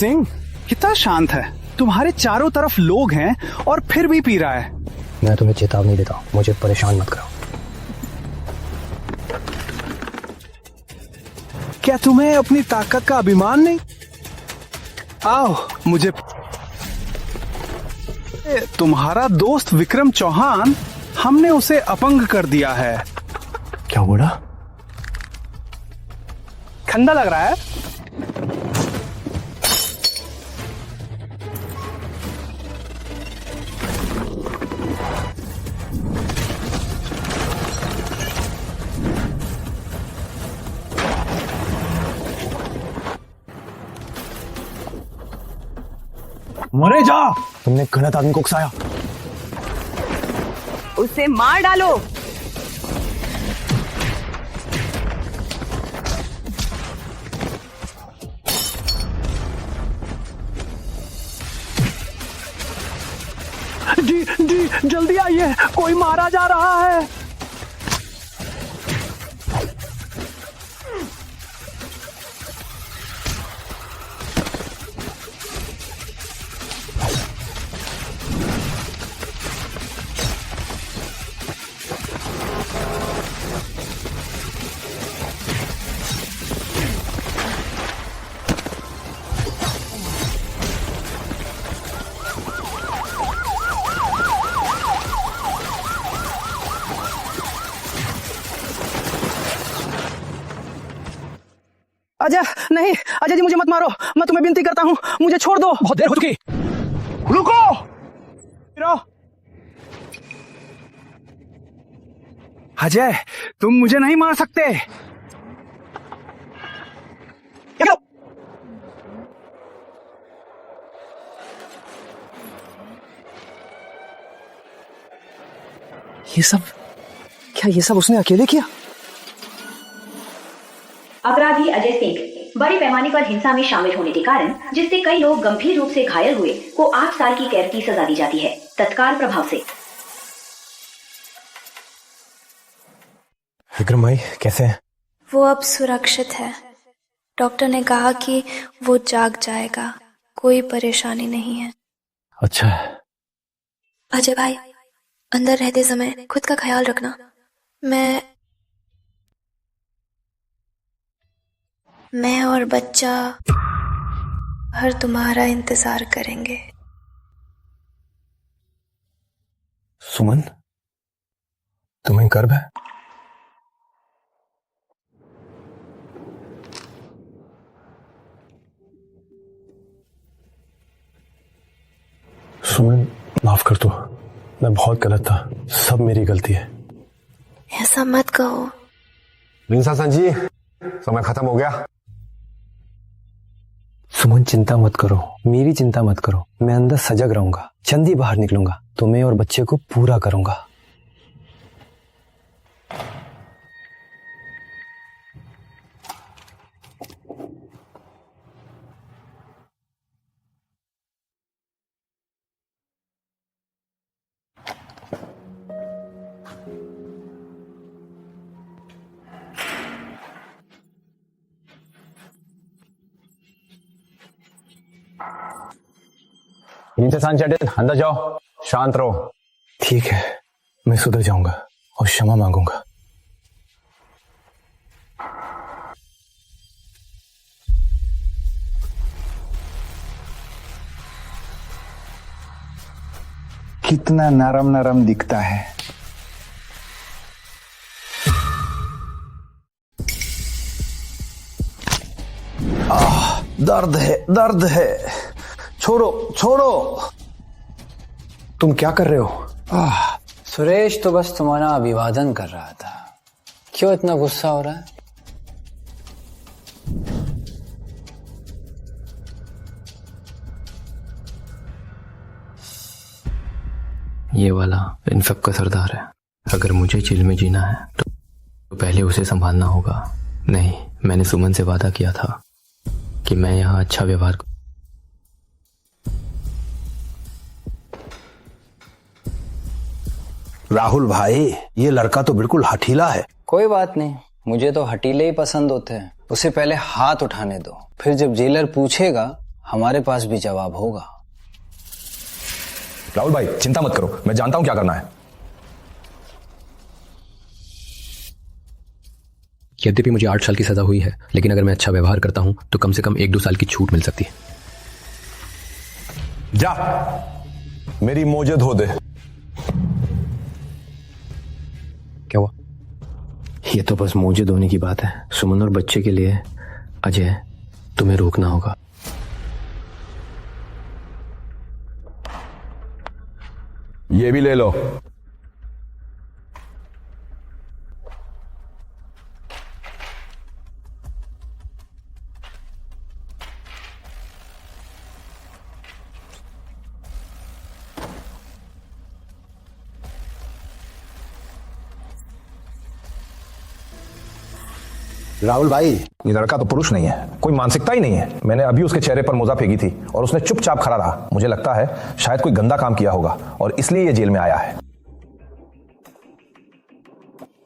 सिंह कितना शांत है, तुम्हारे चारों तरफ लोग हैं और फिर भी पी रहा है। मैं तुम्हें चेतावनी देता हूँ, मुझे परेशान मत करो। क्या तुम्हें अपनी ताकत का अभिमान नहीं? आओ मुझे। तुम्हारा दोस्त विक्रम चौहान, हमने उसे अपंग कर दिया है। क्या बोला? ठंडा लग रहा है? मरे जा! तुमने गलत आदमी को उकसाया। उसे मार डालो। जी जल्दी आइए, कोई मारा जा रहा है। अजय नहीं, अजय जी मुझे मत मारो, मैं तुम्हें विनती करता हूँ, मुझे छोड़ दो। बहुत देर हो चुकी। रुको। अजय, तुम मुझे नहीं मार सकते। ये सब उसने अकेले किया? अपराधी अजय सिंह बड़े पैमाने पर हिंसा में शामिल होने के कारण, जिससे कई लोग गंभीर रूप से घायल हुए, को 8 साल की कैद की सजा दी जाती है, तत्काल प्रभाव से। विक्रम भाई कैसे हैं? वो अब सुरक्षित है। डॉक्टर ने कहा कि वो जाग जाएगा, कोई परेशानी नहीं है। अच्छा है। अजय भाई, अंदर रहते समय खुद का ख्याल रखना। मैं और बच्चा हर तुम्हारा इंतजार करेंगे। सुमन, तुम्हें गर्व है? सुमन माफ कर दो, मैं बहुत गलत था, सब मेरी गलती है। ऐसा मत कहो। लिंसा जी, समय खत्म हो गया। सुमन चिंता मत करो, मेरी चिंता मत करो, मैं अंदर सजग रहूंगा, जल्द ही बाहर निकलूंगा, तुम्हें और बच्चे को पूरा करूंगा। अंदर जाओ, शांत रहो। ठीक है, मैं सुधर जाऊंगा और क्षमा मांगूंगा। कितना नरम नरम दिखता है। दर्द है, दर्द है। छोड़ो छोड़ो। तुम क्या कर रहे हो? सुरेश तो बस तुम्हारा अभिवादन कर रहा था। क्यों इतना गुस्सा हो रहा है? ये वाला इन सब का सरदार है। अगर मुझे जेल में जीना है तो पहले उसे संभालना होगा। नहीं, मैंने सुमन से वादा किया था कि मैं यहाँ अच्छा व्यवहार। राहुल भाई, ये लड़का तो बिल्कुल हठीला है। कोई बात नहीं, मुझे तो हटीले ही पसंद होते हैं। उसे पहले हाथ उठाने दो, फिर जब जेलर पूछेगा हमारे पास भी जवाब होगा। राहुल भाई चिंता मत करो, मैं जानता हूं क्या करना है। यद्यपि मुझे 8 साल की सजा हुई है, लेकिन अगर मैं अच्छा व्यवहार करता हूं तो कम से कम 1-2 साल की छूट मिल सकती है। जा, मेरी मोजे धो दे। क्या हुआ? ये तो बस मोजे धोने की बात है। सुमन और बच्चे के लिए अजय तुम्हें रोकना होगा। ये भी ले लो। राहुल भाई, ये लड़का तो पुरुष नहीं है, कोई मानसिकता ही नहीं है। मैंने अभी उसके चेहरे पर मोजा फेंकी थी और उसने चुपचाप खड़ा रहा। मुझे लगता है शायद कोई गंदा काम किया होगा और इसलिए ये जेल में आया है।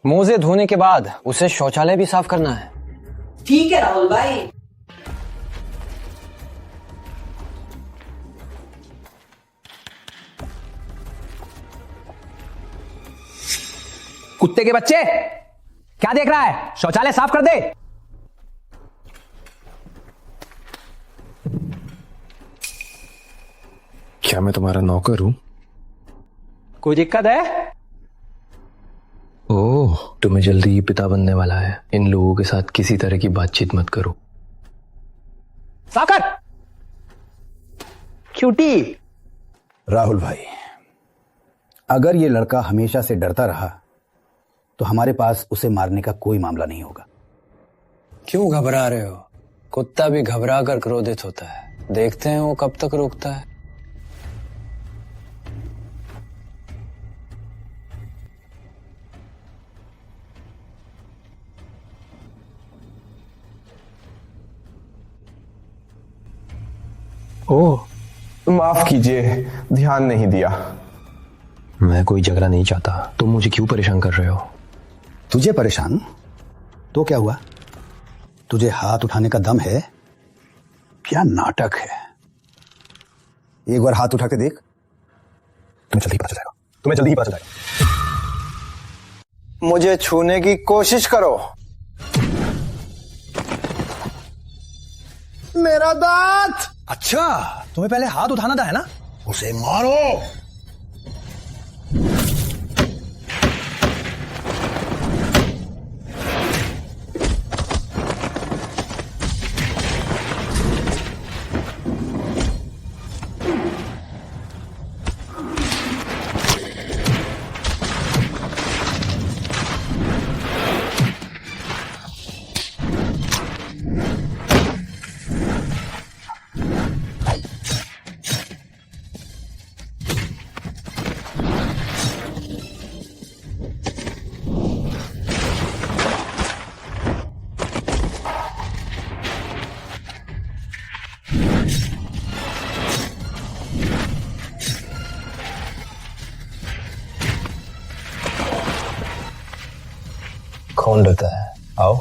मोजे धोने के बाद उसे शौचालय भी साफ करना है। ठीक है राहुल भाई। कुत्ते के बच्चे, क्या देख रहा है? शौचालय साफ कर दे। क्या मैं तुम्हारा नौकर हूं? कोई दिक्कत है? ओह, तुम्हें जल्दी ही पिता बनने वाला है। इन लोगों के साथ किसी तरह की बातचीत मत करो। साफ कर। क्यूटी। राहुल भाई, अगर ये लड़का हमेशा से डरता रहा तो हमारे पास उसे मारने का कोई मामला नहीं होगा। क्यों घबरा रहे हो? कुत्ता भी घबरा कर क्रोधित होता है। देखते हैं वो कब तक रुकता है। ओह, माफ कीजिए, ध्यान नहीं दिया। मैं कोई झगड़ा नहीं चाहता। तुम मुझे क्यों परेशान कर रहे हो? तुझे परेशान? तो क्या हुआ? तुझे हाथ उठाने का दम है? क्या नाटक है? एक बार हाथ उठा के देख। तुम्हें जल्दी ही पता चल जाएगा, तुम्हें जल्दी ही पता चल जाएगा। मुझे छूने की कोशिश करो। मेरा दांत। अच्छा, तुम्हें पहले हाथ उठाना था, है ना? उसे मारो। कौन डरता है? आओ,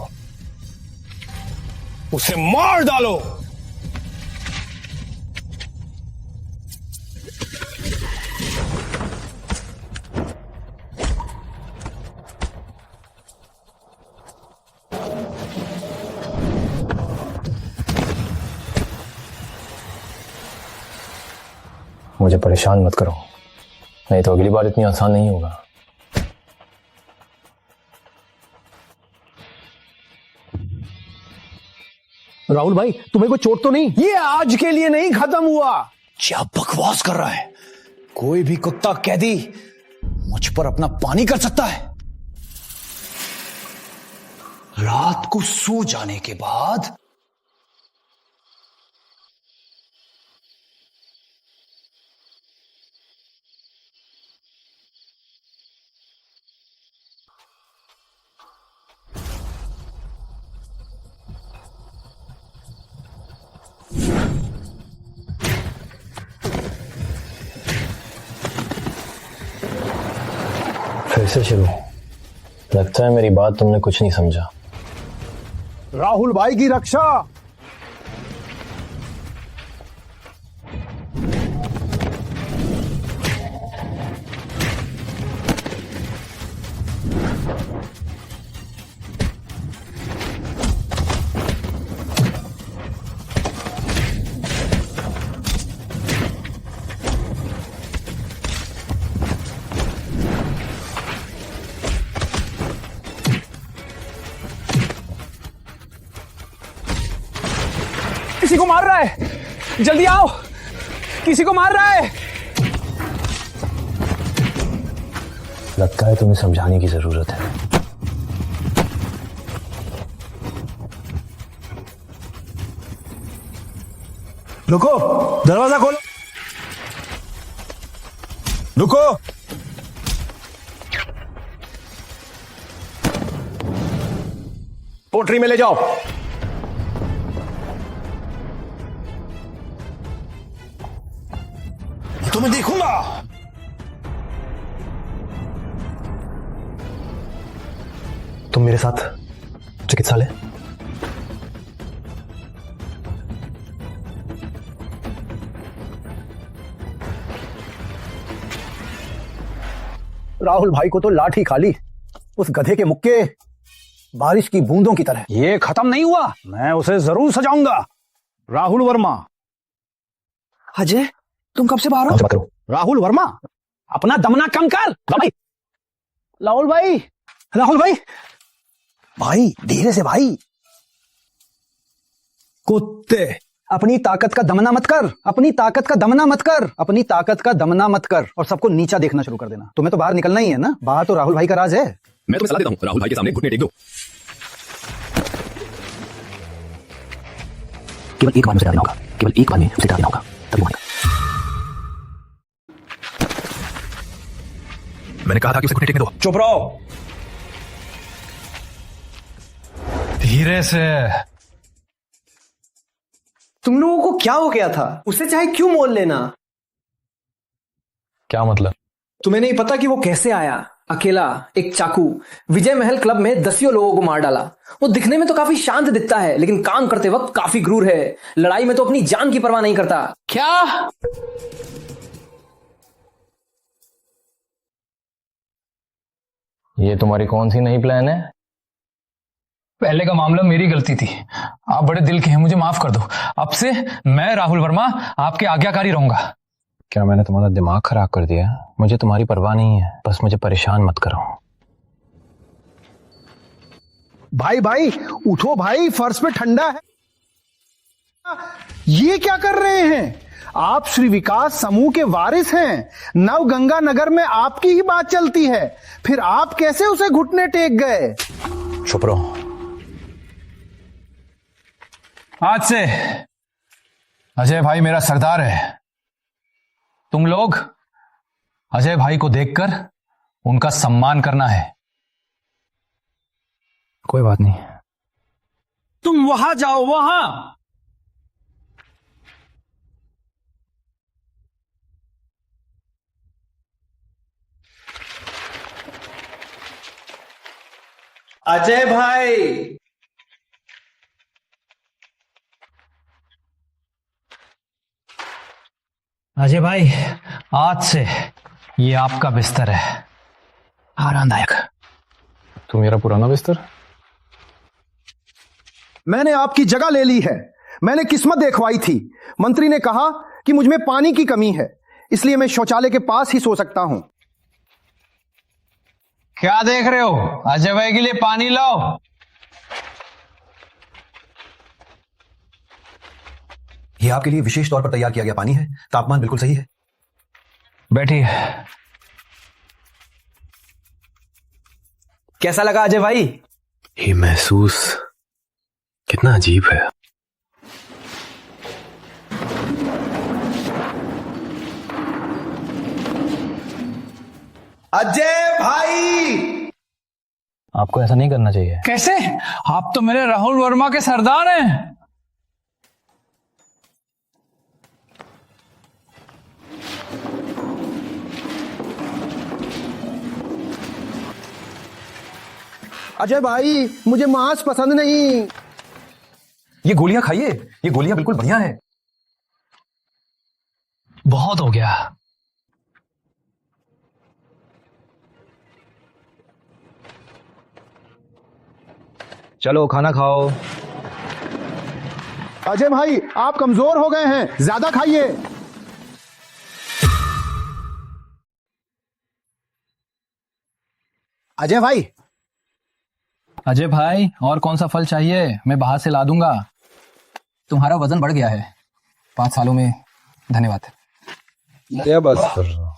उसे मार डालो। मुझे परेशान मत करो, नहीं तो अगली बार इतनी आसान नहीं होगा। राहुल भाई, तुम्हें कोई चोट तो नहीं? ये आज के लिए नहीं खत्म हुआ। क्या बकवास कर रहा है? कोई भी कुत्ता कैदी मुझ पर अपना पानी कर सकता है। रात को सो जाने के बाद फिर से शुरू। लगता है मेरी बात तुमने कुछ नहीं समझा। राहुल भाई की रक्षा। किसी को मार रहा है, जल्दी आओ, किसी को मार रहा है। लगता है तुम्हें समझाने की जरूरत है। रुको, दरवाजा खोलो। रुको। पोट्री में ले जाओ। तुम्हें देखूंगा। तुम मेरे साथ चिकित्सालय। राहुल भाई को तो लाठी खाली, उस गधे के मुक्के बारिश की बूंदों की तरह। ये खत्म नहीं हुआ, मैं उसे जरूर सजाऊंगा। राहुल वर्मा। अजय, तुम कब से बाहर हो? मत करो। राहुल वर्मा, अपना दमना कम कर। भाई राहुल भाई, राहुल भाई, भाई धीरे से भाई। कुत्ते, अपनी ताकत का दमना मत कर, अपनी ताकत का दमना मत कर, अपनी ताकत का दमना मत कर और सबको नीचा देखना शुरू कर देना। तुम्हें तो बाहर निकलना ही है ना, बाहर तो राहुल भाई का राज है। मैं तुम्हें सलाह देता हूँ, राहुल भाई के सामने घुटने टेक दो। केवल एक बार मुझे देना होगा, केवल एक बार में उसे देना होगा, तभी होगा। मैंने कहा था कि उसे घुटने टेकने दो। चुप रहो। धीरे से। तुम लोगों को क्या हो गया था? उसे चाहे क्यों मोल लेना। क्या मतलब? तुम्हें नहीं पता कि वो कैसे आया? अकेला, एक चाकू, विजय महल क्लब में दसियों लोगों को मार डाला। वो दिखने में तो काफी शांत दिखता है, लेकिन काम करते वक्त काफी क्रूर है। लड़ाई में तो अपनी जान की परवाह नहीं करता। क्या? ये तुम्हारी कौन सी नई प्लान है? पहले का मामला मेरी गलती थी, आप बड़े दिल के हैं, मुझे माफ कर दो। अब से मैं राहुल वर्मा आपके आज्ञाकारी रहूंगा। क्या मैंने तुम्हारा दिमाग खराब कर दिया? मुझे तुम्हारी परवाह नहीं है, बस मुझे परेशान मत करो। भाई भाई उठो भाई, फर्श पे ठंडा है। ये क्या कर रहे हैं आप? श्री विकास समूह के वारिस हैं। नव गंगा नगर में आपकी ही बात चलती है, फिर आप कैसे उसे घुटने टेक गए? चुप रहो। आज से अजय भाई मेरा सरदार है। तुम लोग अजय भाई को देखकर उनका सम्मान करना है। कोई बात नहीं। तुम वहां जाओ, वहां। अजय भाई, अजय भाई, आज से ये आपका बिस्तर है, आरामदायक। तो मेरा पुराना बिस्तर? मैंने आपकी जगह ले ली है। मैंने किस्मत देखवाई थी। मंत्री ने कहा कि मुझ में पानी की कमी है, इसलिए मैं शौचालय के पास ही सो सकता हूं। क्या देख रहे हो? अजय भाई के लिए पानी लाओ। ये आपके लिए विशेष तौर पर तैयार किया गया पानी है, तापमान बिल्कुल सही है। बैठिए। कैसा लगा अजय भाई? ये महसूस कितना अजीब है। अजय भाई, आपको ऐसा नहीं करना चाहिए। कैसे? आप तो मेरे राहुल वर्मा के सरदार हैं। अजय भाई, मुझे मांस पसंद नहीं। ये गोलियां खाइए, ये गोलियां बिल्कुल बढ़िया है। बहुत हो गया। चलो खाना खाओ। अजय भाई, आप कमजोर हो गए हैं, ज्यादा खाइए। अजय भाई, अजय भाई, और कौन सा फल चाहिए? मैं बाहर से ला दूंगा। तुम्हारा वजन बढ़ गया है। 5 सालों में। धन्यवाद। क्या बात कर रहा हूँ?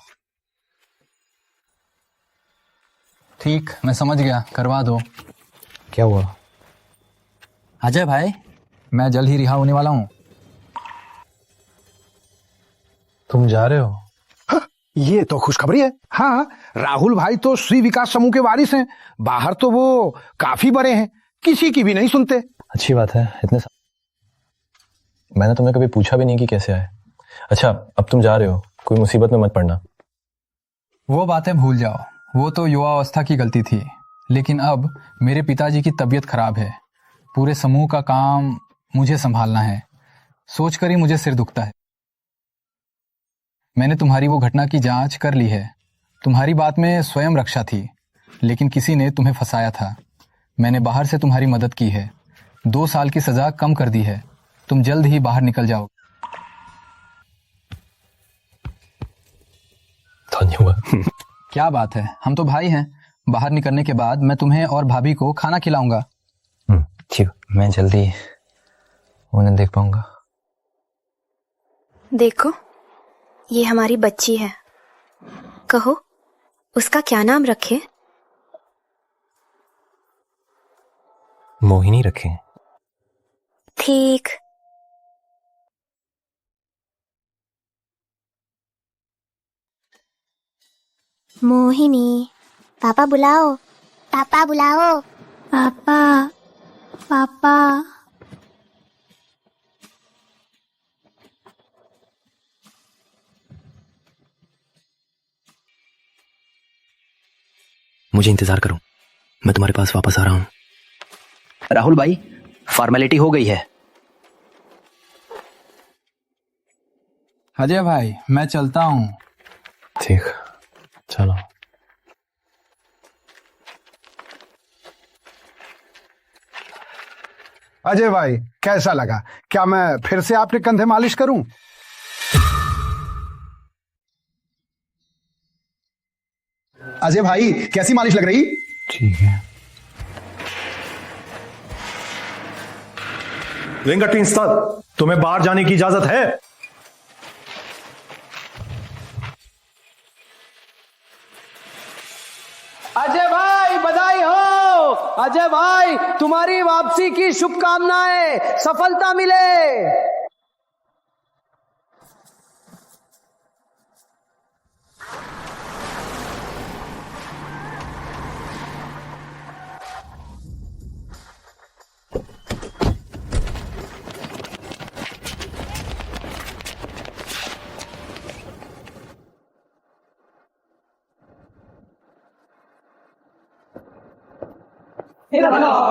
ठीक, मैं समझ गया, करवा दो। क्या हुआ? अजय भाई, मैं जल्द ही रिहा होने वाला हूँ। तुम जा रहे हो? ये तो खुशखबरी है। हाँ, राहुल भाई तो श्री विकास समूह के वारिस हैं। बाहर तो वो काफी बड़े हैं, किसी की भी नहीं सुनते। अच्छी बात है। मैंने तुम्हें कभी पूछा भी नहीं कि कैसे आए। अच्छा, अब तुम जा रहे हो, कोई मुसीबत में मत पड़ना। वो बातें भूल जाओ, वो तो युवावस्था की गलती थी। लेकिन अब मेरे पिताजी की तबीयत खराब है, पूरे समूह का काम मुझे संभालना है। सोचकर ही मुझे सिर दुखता है। मैंने तुम्हारी वो घटना की जांच कर ली है। तुम्हारी बात में स्वयं रक्षा थी, लेकिन किसी ने तुम्हें फंसाया था। मैंने बाहर से तुम्हारी मदद की है। 2 साल की सजा कम कर दी है। तुम जल्द ही बाहर निकल जाओ। धन्यवाद। क्या बात है, हम तो भाई हैं। बाहर निकलने के बाद मैं तुम्हें और भाभी को खाना खिलाऊंगा। ठीक, मैं जल्दी उन्हें देख पाऊंगा। देखो, ये हमारी बच्ची है। कहो, उसका क्या नाम रखे? मोहिनी रखें। ठीक। मोहिनी, पापा बुलाओ, पापा बुलाओ, पापा, पापा। मुझे इंतजार करो, मैं तुम्हारे पास वापस आ रहा हूं। राहुल भाई, फॉर्मेलिटी हो गई है। अजय भाई, मैं चलता हूं। ठीक, चलो। अजय भाई, कैसा लगा? क्या मैं फिर से आपके कंधे मालिश करूं? अजय भाई, कैसी मालिश लग रही? ठीक है। वेंकट सर, तुम्हें बाहर जाने की इजाजत है? अजय भाई, बधाई हो। अजय भाई, तुम्हारी वापसी की शुभकामनाएं, सफलता मिले।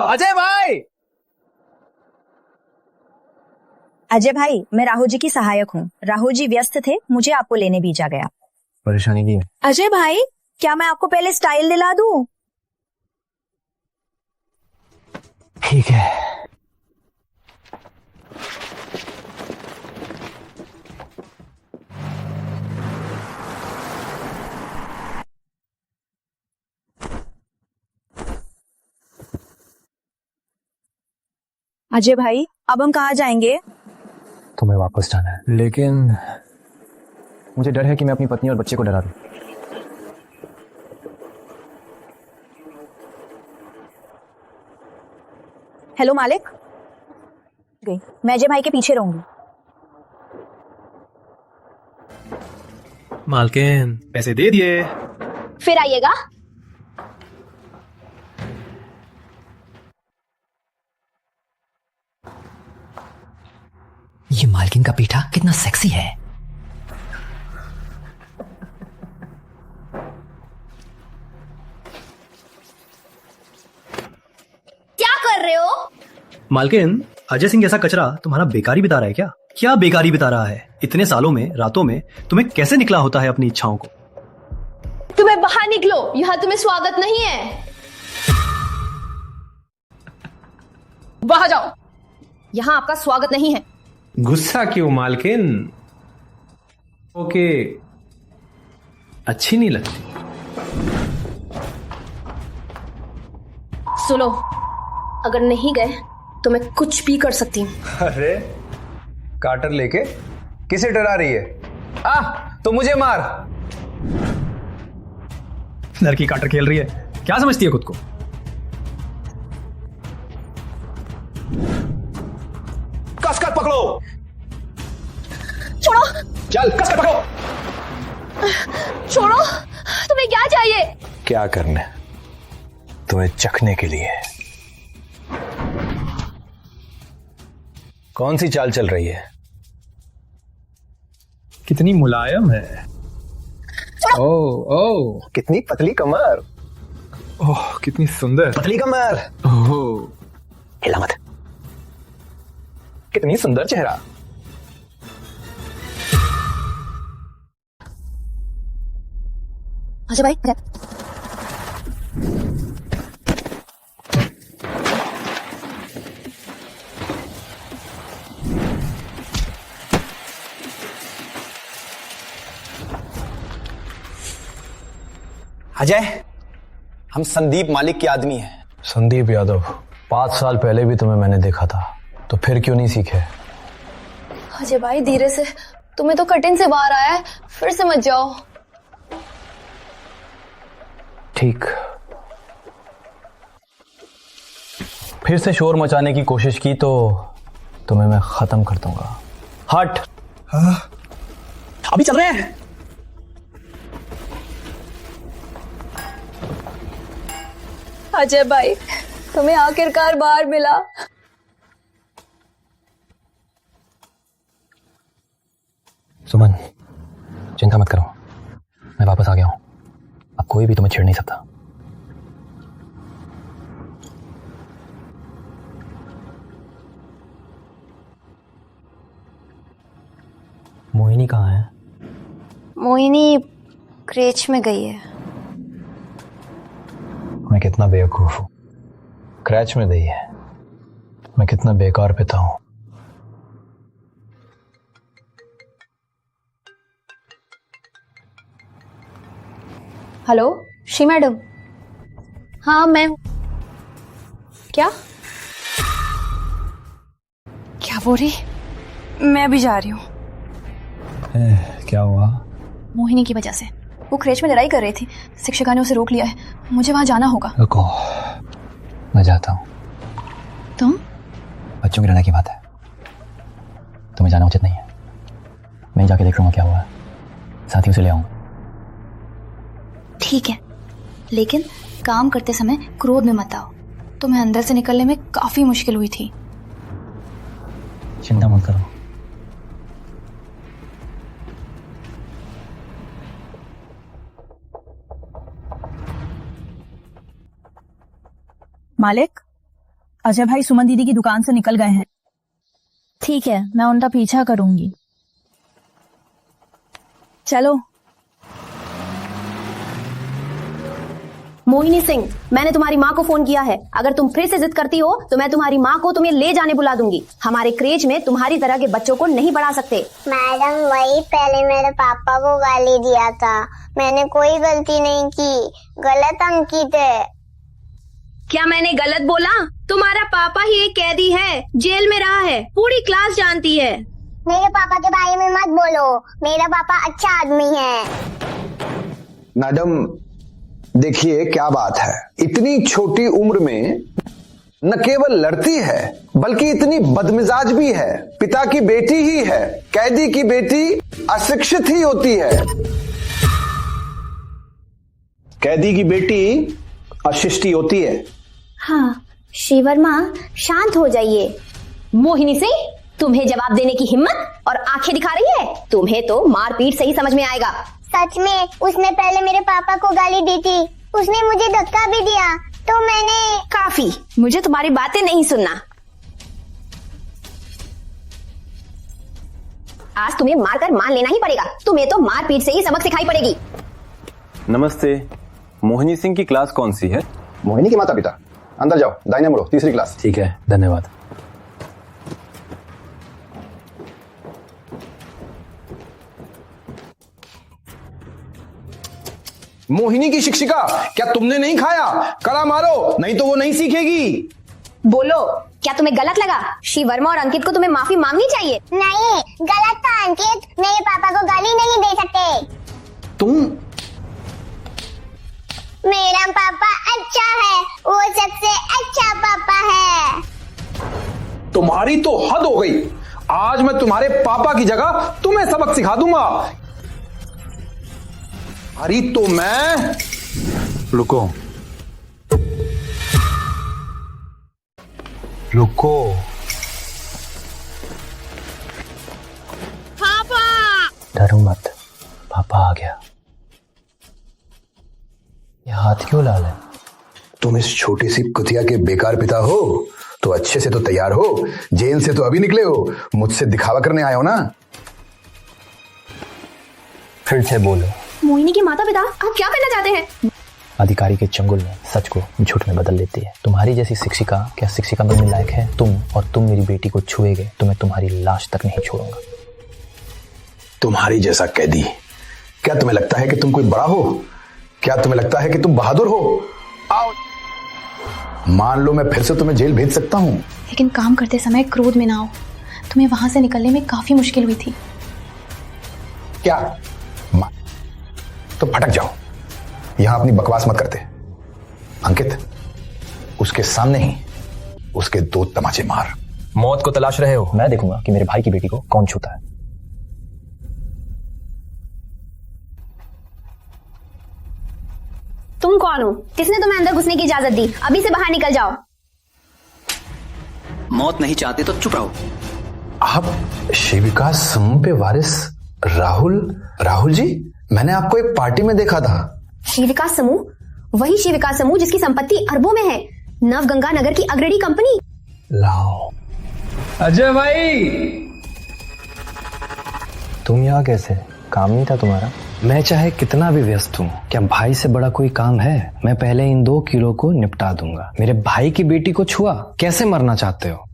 अजय भाई! अजय भाई, मैं राहुल जी की सहायक हूँ। राहुल जी व्यस्त थे, मुझे आपको लेने भेजा गया। परेशानी नहीं है। अजय भाई, क्या मैं आपको पहले स्टाइल दिला दूं? ठीक है। अजय भाई, अब हम कहाँ जाएंगे? तुम्हें वापस जाना है, लेकिन मुझे डर है कि मैं अपनी पत्नी और बच्चे को डरा दूं। हेलो मालिक। मैं अजय भाई के पीछे रहूंगी। मालकिन, पैसे दे दिए। फिर आइएगा। ये मालकिन का पीठा कितना सेक्सी है। क्या कर रहे हो? मालकिन, अजय सिंह जैसा कचरा तुम्हारा बेकारी बिता रहा है क्या? क्या बेकारी बिता रहा है? इतने सालों में रातों में तुम्हें कैसे निकला होता है अपनी इच्छाओं को? तुम्हें बाहर निकलो, यहाँ तुम्हें स्वागत नहीं है। बाहर जाओ, यहाँ आपका स्वागत नहीं है। गुस्सा क्यों मालकिन? ओके, अच्छी नहीं लगती। सुनो, अगर नहीं गए तो मैं कुछ भी कर सकती हूँ। अरे काटर लेके किसे डरा रही है? तो मुझे मार। लड़की काटर खेल रही है, क्या समझती है खुद को? कसकर पकड़ो। छोड़ो, चल कसकर पकड़ो। छोड़ो, तुम्हें क्या चाहिए? क्या करना है? तुम्हें चखने के लिए। कौन सी चाल चल रही है? कितनी मुलायम है। ओ कितनी पतली कमर। ओह कितनी सुंदर पतली कमर। ओह हिला मत। कितनी सुंदर चेहरा। अच्छा भाई, अजय, हम संदीप मालिक के आदमी हैं। संदीप यादव, 5 साल पहले भी तुम्हें मैंने देखा था, तो फिर क्यों नहीं सीखे? अजय भाई धीरे से, तुम्हें तो कटिंग से बाहर आया है, फिर से मत जाओ। ठीक। फिर से शोर मचाने की कोशिश की तो तुम्हें मैं खत्म कर दूंगा। हट। अभी चल रहे हैं। अजय भाई, तुम्हें आखिरकार बाहर मिला। सुमन, चिंता मत करो, मैं वापस आ गया हूं। अब कोई भी तुम्हें छेड़ नहीं सकता। मोहिनी कहाँ है? मोहिनी क्रेच में गई है। मैं कितना बेवकूफ हूं। क्रैच में गई है। मैं कितना बेकार पिता हूं। Hello Shri madam. हाँ मैं हूँ। क्या क्या बोल रही? मैं अभी जा रही हूँ। क्या हुआ? मोहिनी की वजह से वो क्रेच में लड़ाई कर रही थी, शिक्षिका ने उसे रोक लिया है। मुझे वहां जाना होगा। रुको, मैं जाता हूँ। तुम? बच्चों की लड़ाई की बात है, तुम्हें जाना उचित नहीं है। मैं जाके देख लूंगा क्या हुआ है, साथियों से ले आऊं। ठीक है, लेकिन काम करते समय क्रोध में मत आओ। तुम्हें अंदर से निकलने में काफी मुश्किल हुई थी। चिंता मत करो। मालिक, अजय भाई सुमन दीदी की दुकान से निकल गए हैं। ठीक है, मैं उनका पीछा करूंगी। चलो। मोहिनी सिंह, मैंने तुम्हारी माँ को फोन किया है। अगर तुम फिर से जिद करती हो तो मैं तुम्हारी माँ को तुम्हें ले जाने बुला दूंगी। हमारे क्रेज में तुम्हारी तरह के बच्चों को नहीं पढ़ा सकते। मैडम, वही पहले मेरे पापा को गाली दिया था। मैंने कोई गलती नहीं की, गलत अंकित है। क्या मैंने गलत बोला? तुम्हारा पापा ही एक कैदी है, जेल में रहा है, पूरी क्लास जानती है। मेरे पापा के बारे में मत बोलो, मेरा पापा अच्छा आदमी है। मैडम देखिए क्या बात है, इतनी छोटी उम्र में न केवल लड़ती है बल्कि इतनी बदमिजाज भी है। पिता की बेटी ही है, कैदी की बेटी अशिक्षित ही होती है। कैदी की बेटी अशिष्टी होती है। हाँ, शिवर्मा शांत हो जाइए। मोहिनी सिंह, तुम्हें जवाब देने की हिम्मत और आंखें दिखा रही है। तुम्हें तो मारपीट से ही समझ में आएगा। सच में उसने पहले मेरे पापा को गाली दी थी, उसने मुझे धक्का भी दिया, तो मैंने। काफी, मुझे तुम्हारी बातें नहीं सुनना। आज तुम्हें मारकर मान लेना ही पड़ेगा। तुम्हें तो मारपीट से ही सबक सिखाई पड़ेगी। नमस्ते, मोहिनी सिंह की क्लास कौन सी है? मोहिनी के माता पिता। अंदर जाओ, दाहिने मुड़ो, तीसरी क्लास। ठीक है, धन्यवाद। मोहिनी की शिक्षिका, क्या तुमने नहीं खाया? कड़ा मारो, नहीं तो वो नहीं सीखेगी। बोलो, क्या तुम्हें गलत लगा? श्री वर्मा और अंकित को तुम्हें माफी मांगनी चाहिए। नहीं, गलत था अंकित, मेरे पापा को गाली नहीं दे सकते। तुम मेरा पापा अच्छा है, वो सबसे अच्छा पापा है। तुम्हारी तो हद हो गई। आज मैं तुम्हारे पापा की जगह तुम्हें सबक सिखा दूंगा। अरे तो मैं रुको रुको। पापा! डरो मत, पापा आ गया। ये हाथ क्यों लाल है? तुम इस छोटी सी कुतिया के बेकार पिता हो तो अच्छे से तो तैयार हो, जेल से तो अभी निकले हो, मुझसे दिखावा करने आए हो ना। फिर से बोलो। मोहिनी के माता पिता आप क्या करना चाहते हैं? अधिकारी के चंगुल में सच को झूठ में बदल देती है। तुम्हारी जैसी शिक्षिका क्या शिक्षिका बनने लायक है? तुम मेरी बेटी को छुएगे तो मैं तुम्हारी लाश तक नहीं छोड़ूंगा। तुम्हारी जैसा कैदी, क्या तुम्हें लगता है कि तुम कोई बड़ा हो? क्या तुम्हें लगता है कि तुम बहादुर हो? आओ, मान लो मैं फिर से तुम्हें जेल भेज सकता हूँ। लेकिन काम करते समय क्रोध में ना आओ। तुम्हें वहां से निकलने में काफी मुश्किल हुई थी। क्या? तो फटक जाओ, यहां अपनी बकवास मत करते। अंकित, उसके सामने ही उसके 2 तमाचे मार। मौत को तलाश रहे हो? मैं देखूंगा कि मेरे भाई की बेटी को कौन छूता है। तुम कौन हो? किसने तुम्हें अंदर घुसने की इजाजत दी? अभी से बाहर निकल जाओ। मौत नहीं चाहते तो चुप रहो। आप श्री विकास समूह पे वारिस राहुल जी? मैंने आपको एक पार्टी में देखा था। श्री विकास समूह? वही श्री विकास समूह जिसकी संपत्ति अरबों में है, नवगंगा नगर की अग्रणी कंपनी। लाओ। अजय भाई, तुम यहाँ कैसे? काम नहीं था तुम्हारा? मैं चाहे कितना भी व्यस्त हूँ, क्या भाई से बड़ा कोई काम है? मैं पहले इन 2 किलो को निपटा दूंगा। मेरे भाई की बेटी को छुआ, कैसे मरना चाहते हो?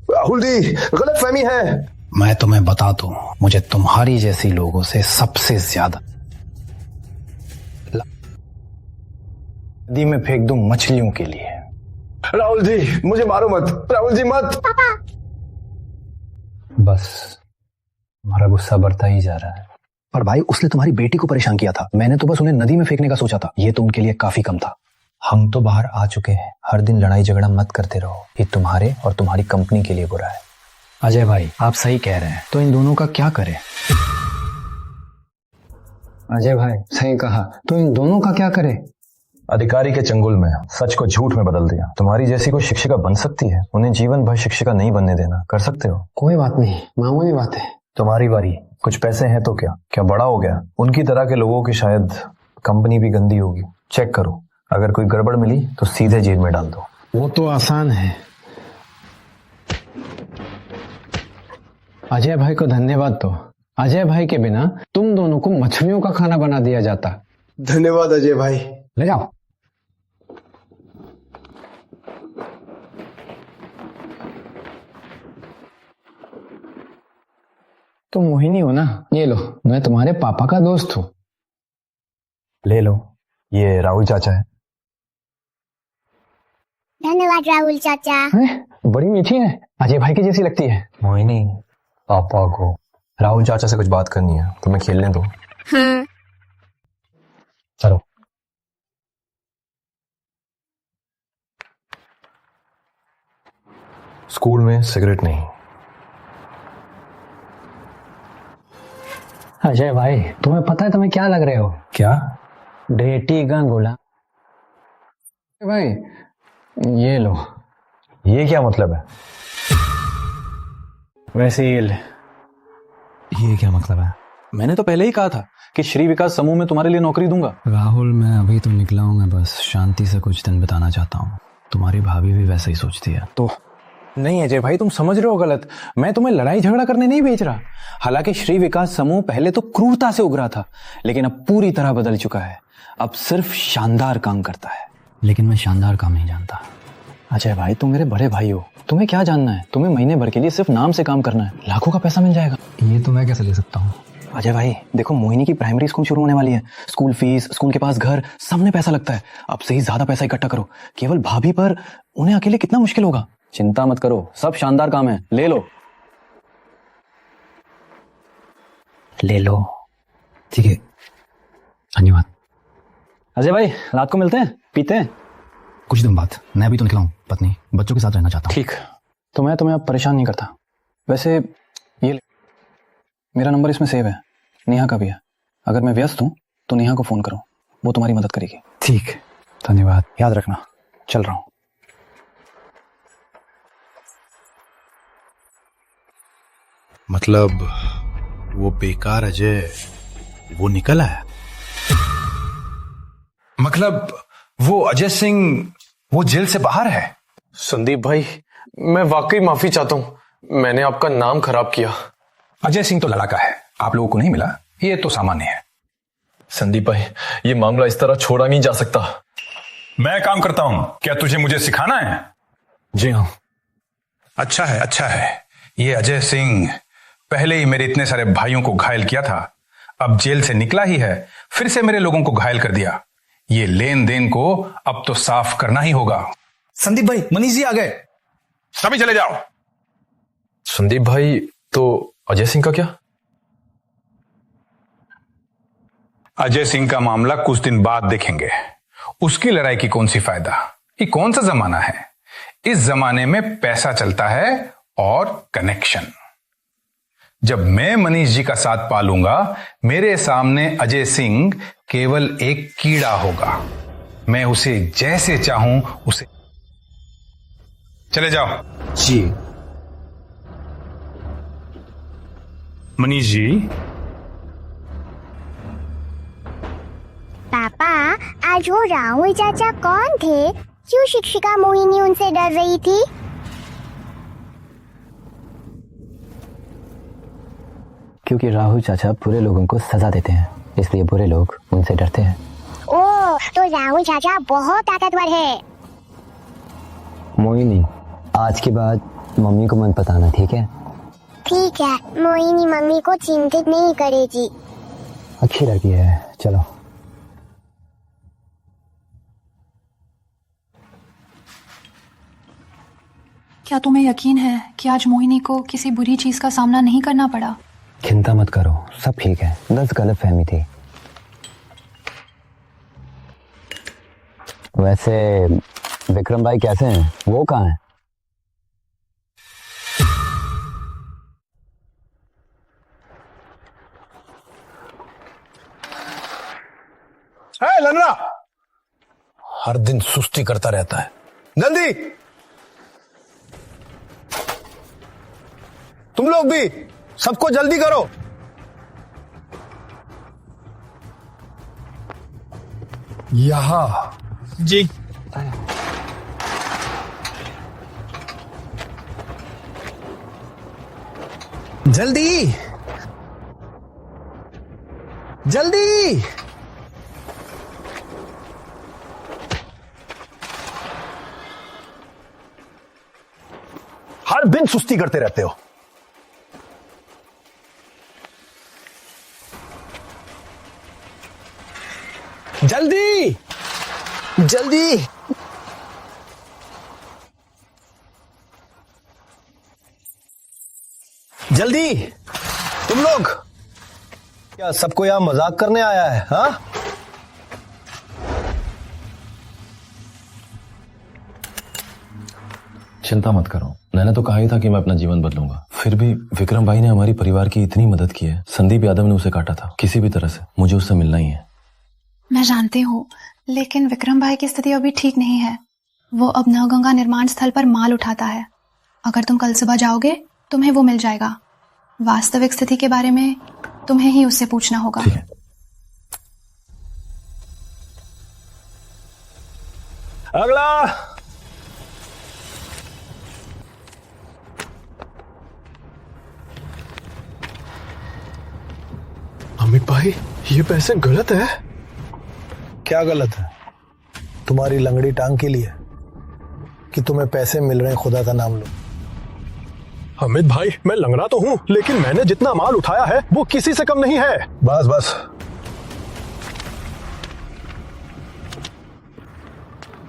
राहुल जी, गलत फहमी है। मैं तुम्हें बता दूं, मुझे तुम्हारी जैसी लोगों से सबसे ज्यादा नदी में फेंक दूं मछलियों के लिए। राहुल जी, मुझे मारो मत। राहुल जी मत। पापा। बस हमारा गुस्सा बढ़ता ही जा रहा है। पर भाई, उसने तुम्हारी बेटी को परेशान किया था। मैंने तो बस उन्हें नदी में फेंकने का सोचा था। ये तो उनके लिए काफी कम था। हम तो बाहर आ चुके हैं। हर दिन लड़ाई झगड़ा मत करते रहो, ये तुम्हारे और तुम्हारी कंपनी के लिए बुरा है। अजय भाई, आप सही कह रहे हैं। तो इन दोनों का क्या करें? अजय भाई, सही कहा। तो इन दोनों का क्या करें? अधिकारी के चंगुल में सच को झूठ में बदल दिया। तुम्हारी जैसी कोई शिक्षिका बन सकती है, उन्हें जीवन भर शिक्षिका नहीं बनने देना। कर सकते हो? कोई बात नहीं, मामूली बात है। तुम्हारी बारी। कुछ पैसे हैं तो क्या बड़ा हो गया? उनकी तरह के लोगों की शायद कंपनी भी गंदी होगी। चेक करो, अगर कोई गड़बड़ मिली तो सीधे जेल में डाल दो। वो तो आसान है। अजय भाई को धन्यवाद दो। अजय भाई के बिना तुम दोनों को मछलियों का खाना बना दिया जाता। धन्यवाद अजय भाई। ले जाओ। तुम मोहिनी हो ना? ये लो, मैं तुम्हारे पापा का दोस्त हूँ। ले लो, ये राहुल चाचा है। धन्यवाद राहुल चाचा। बड़ी मीठी है, अजय भाई की जैसी लगती है। मोहिनी, पापा को राहुल चाचा से कुछ बात करनी है, तुम्हें खेलने दो। हाँ। चलो। स्कूल में सिगरेट नहीं। अजय भाई, तुम्हें पता है तुम्हें क्या लग रहे हो? क्या? डेटी गंगोला। भाई ये लो। ये क्या मतलब है? वैसे ये क्या मतलब है? मैंने तो पहले ही कहा था कि श्री विकास समूह में तुम्हारे लिए नौकरी दूंगा। राहुल, मैं अभी तो निकला हूँ। मैं बस शांति से कुछ दिन बिताना चाहता हूँ। तुम्हारी भाभी भी वैसा ही सोचती है। तो नहीं अजय भाई, तुम समझ रहे हो गलत। मैं तुम्हें लड़ाई झगड़ा करने नहीं भेज रहा। हालांकि श्री विकास समूह पहले तो क्रूरता से उगरा था, लेकिन अब पूरी तरह बदल चुका है। अब सिर्फ शानदार काम करता है। लेकिन मैं शानदार काम नहीं जानता। अजय भाई, तुम मेरे बड़े भाई हो, तुम्हें क्या जानना है? तुम्हें महीने भर के लिए सिर्फ नाम से काम करना है, लाखों का पैसा मिल जाएगा। ये तो मैं कैसे ले सकता हूँ? अजय भाई देखो, मोहिनी की प्राइमरी स्कूल शुरू होने वाली है। स्कूल फीस, स्कूल के पास घर, सब में पैसा लगता है। अब से ही ज्यादा पैसा इकट्ठा करो। केवल भाभी पर उन्हें अकेले कितना मुश्किल होगा। चिंता मत करो, सब शानदार काम है, ले लो। ले लो। ठीक है, धन्यवाद। अजय भाई रात को मिलते हैं, पीते हैं। कुछ दिन बाद। मैं भी तो निकला हूँ, पत्नी बच्चों के साथ रहना चाहता हूँ। ठीक, तो मैं तुम्हें अब परेशान नहीं करता। वैसे ये ले, मेरा नंबर इसमें सेव है, नेहा का भी है। अगर मैं व्यस्त हूं तो नेहा को फोन करो, वो तुम्हारी मदद करेगी। ठीक, धन्यवाद, याद रखना। चल रहा हूं। मतलब वो बेकार अजय वो निकल आया? मतलब वो अजय सिंह वो जेल से बाहर है? संदीप भाई, मैं वाकई माफी चाहता हूं, मैंने आपका नाम खराब किया। अजय सिंह तो लड़का है, आप लोगों को नहीं मिला, ये तो सामान्य है। संदीप भाई, ये मामला इस तरह छोड़ा नहीं जा सकता। मैं काम करता हूं, क्या तुझे मुझे सिखाना है? जी हाँ। अच्छा है, अच्छा है। ये अजय सिंह पहले ही मेरे इतने सारे भाइयों को घायल किया था, अब जेल से निकला ही है, फिर से मेरे लोगों को घायल कर दिया। ये लेन देन को अब तो साफ करना ही होगा। संदीप भाई, मनीष जी आ गए। सभी चले जाओ। संदीप भाई, तो अजय सिंह का क्या? अजय सिंह का मामला कुछ दिन बाद देखेंगे। उसकी लड़ाई की कौन सी फायदा? ये कौन सा जमाना है? इस जमाने में पैसा चलता है और कनेक्शन। जब मैं मनीष जी का साथ पालूंगा, मेरे सामने अजय सिंह केवल एक कीड़ा होगा। मैं उसे जैसे चाहूं उसे। चले जाओ। जी। मनीष जी। पापा, आज वो राहुल चाचा कौन थे? क्यों शिक्षिका मोहिनी उनसे डर रही थी? क्योंकि राहुल चाचा बुरे लोगों को सजा देते हैं, इसलिए बुरे लोग उनसे डरते हैं। ओह, तो राहुल चाचा बहुत ताकतवर है। मोहिनी, आज के बाद मम्मी को मत बताना, ठीक है? ठीक है, मोहिनी मम्मी को चिंतित नहीं करेगी। अच्छी लड़की है, चलो। क्या तुम्हें यकीन है कि आज मोहिनी को किसी बुरी चीज का सामना नहीं करना पड़ा? चिंता मत करो, सब ठीक है, बस गलतफहमी थी। वैसे विक्रम भाई कैसे हैं? वो कहाँ हैं? लनरा हर दिन सुस्ती करता रहता है। जल्दी, तुम लोग भी सबको जल्दी करो। यहां जी। जल्दी जल्दी। हर दिन सुस्ती करते रहते हो। जल्दी जल्दी। जल्दी। तुम लोग क्या सबको यहां मजाक करने आया है? हाँ, चिंता मत करो, मैंने तो कहा ही था कि मैं अपना जीवन बदलूंगा। फिर भी विक्रम भाई ने हमारी परिवार की इतनी मदद की है। संदीप यादव ने उसे काटा था, किसी भी तरह से मुझे उससे मिलना ही है। मैं जानती हूँ, लेकिन विक्रम भाई की स्थिति अभी ठीक नहीं है। वो अब नवगंगा निर्माण स्थल पर माल उठाता है। अगर तुम कल सुबह जाओगे, तुम्हें वो मिल जाएगा। वास्तविक स्थिति के बारे में तुम्हें ही उससे पूछना होगा। ठीक है। अगला। अमित भाई, ये पैसे गलत है। क्या गलत है? तुम्हारी लंगड़ी टांग के लिए कि तुम्हें पैसे मिल रहे हैं, खुदा का नाम लो। अमित भाई, मैं लंगड़ा तो हूँ, लेकिन मैंने जितना माल उठाया है वो किसी से कम नहीं है। बस बस,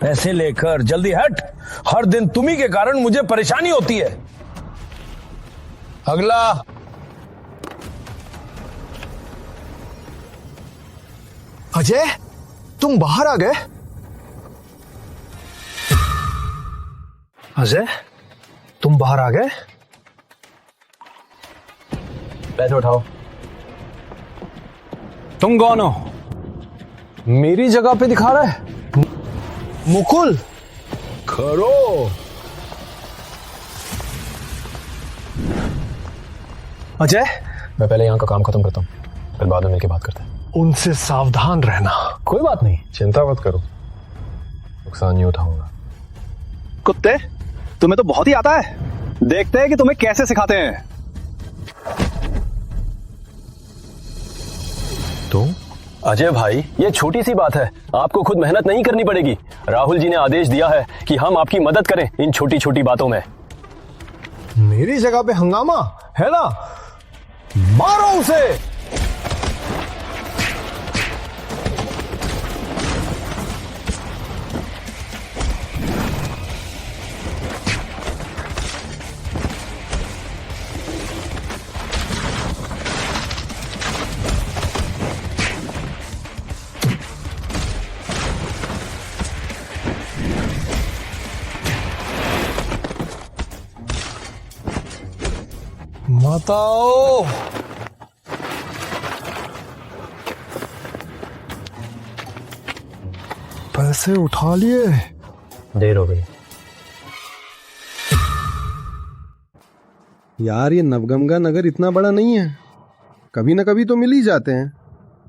पैसे लेकर जल्दी हट। हर दिन तुम्ही के कारण मुझे परेशानी होती है। अगला। अजय, तुम बाहर आ गए? अजय, तुम बाहर आ गए? पैसे उठाओ। तुम कौन हो? मेरी जगह पे दिखा रहा है। मुकुल, खरो। अजय, मैं पहले यहाँ का काम खत्म करता हूँ, फिर बाद में मिलकर बात करते हैं। उनसे सावधान रहना। कोई बात नहीं, चिंता मत करो, नुकसान नहीं उठाऊंगा। कुत्ते, तुम्हें तो बहुत ही आता है। देखते हैं कि तुम्हें कैसे सिखाते हैं। तो अजय भाई, ये छोटी सी बात है, आपको खुद मेहनत नहीं करनी पड़ेगी। राहुल जी ने आदेश दिया है कि हम आपकी मदद करें इन छोटी छोटी बातों में। मेरी जगह पे हंगामा है ना? मारो उसे। बताओ। पैसे उठा लिए। देर हो गई। यार, ये नवगंगा नगर इतना बड़ा नहीं है, कभी ना कभी तो मिल ही जाते हैं।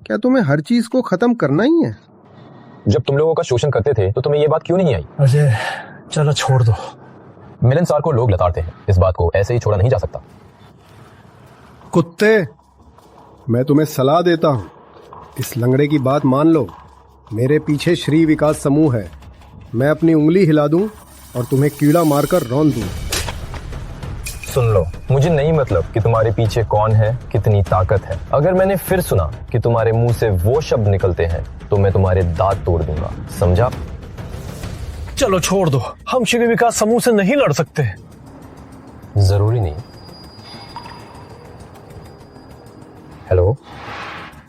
क्या तुम्हें हर चीज को खत्म करना ही है? जब तुम लोगों का शोषण करते थे तो तुम्हें ये बात क्यों नहीं आई? अजय, चलो छोड़ दो। मिलनसार को लोग लताड़ते हैं, इस बात को ऐसे ही छोड़ा नहीं जा सकता। कुत्ते, मैं तुम्हें सलाह देता हूं, इस लंगड़े की बात मान लो। मेरे पीछे श्री विकास समूह है। मैं अपनी उंगली हिला दूं और तुम्हें कीड़ा मारकर रौंद दूं। सुन लो, मुझे नहीं मतलब कि तुम्हारे पीछे कौन है, कितनी ताकत है। अगर मैंने फिर सुना कि तुम्हारे मुंह से वो शब्द निकलते हैं तो मैं तुम्हारे दांत तोड़ दूंगा, समझा? चलो छोड़ दो, हम श्री विकास समूह से नहीं लड़ सकते। जरूरी नहीं। हेलो,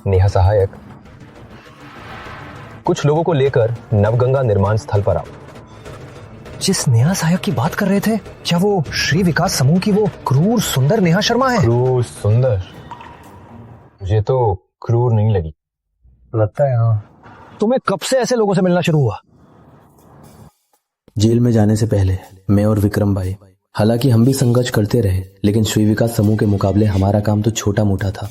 नेहा सहायक, कुछ लोगों को लेकर नवगंगा निर्माण स्थल पर आओ। जिस नेहा सहायक की बात कर रहे थे, क्या वो श्री विकास समूह की वो क्रूर सुंदर नेहा शर्मा है? क्रूर सुंदर? मुझे तो क्रूर नहीं लगी। लगता है हाँ। तुम्हें कब से ऐसे लोगों से मिलना शुरू हुआ? जेल में जाने से पहले मैं और विक्रम भाई, हालांकि हम भी संघर्ष करते रहे, लेकिन श्री विकास समूह के मुकाबले हमारा काम तो छोटा मोटा था।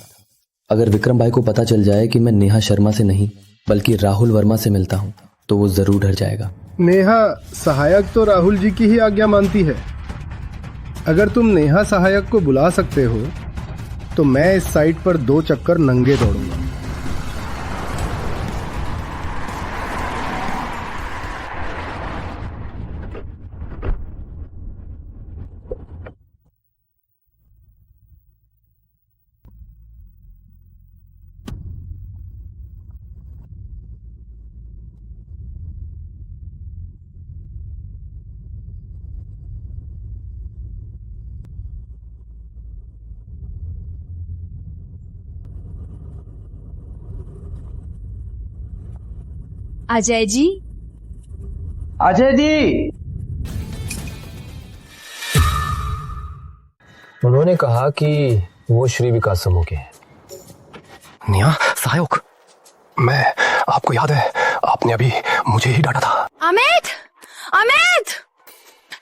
अगर विक्रम भाई को पता चल जाए कि मैं नेहा शर्मा से नहीं बल्कि राहुल वर्मा से मिलता हूँ तो वो जरूर डर जाएगा। नेहा सहायक तो राहुल जी की ही आज्ञा मानती है। अगर तुम नेहा सहायक को बुला सकते हो तो मैं इस साइट पर 2 चक्कर नंगे दौड़ूंगा। अजय जी, अजय जी, उन्होंने कहा कि वो श्री विकास समूह के हैं। नेहा सहायक, मैं, आपको याद है आपने अभी मुझे ही डांटा था। अमित, अमित,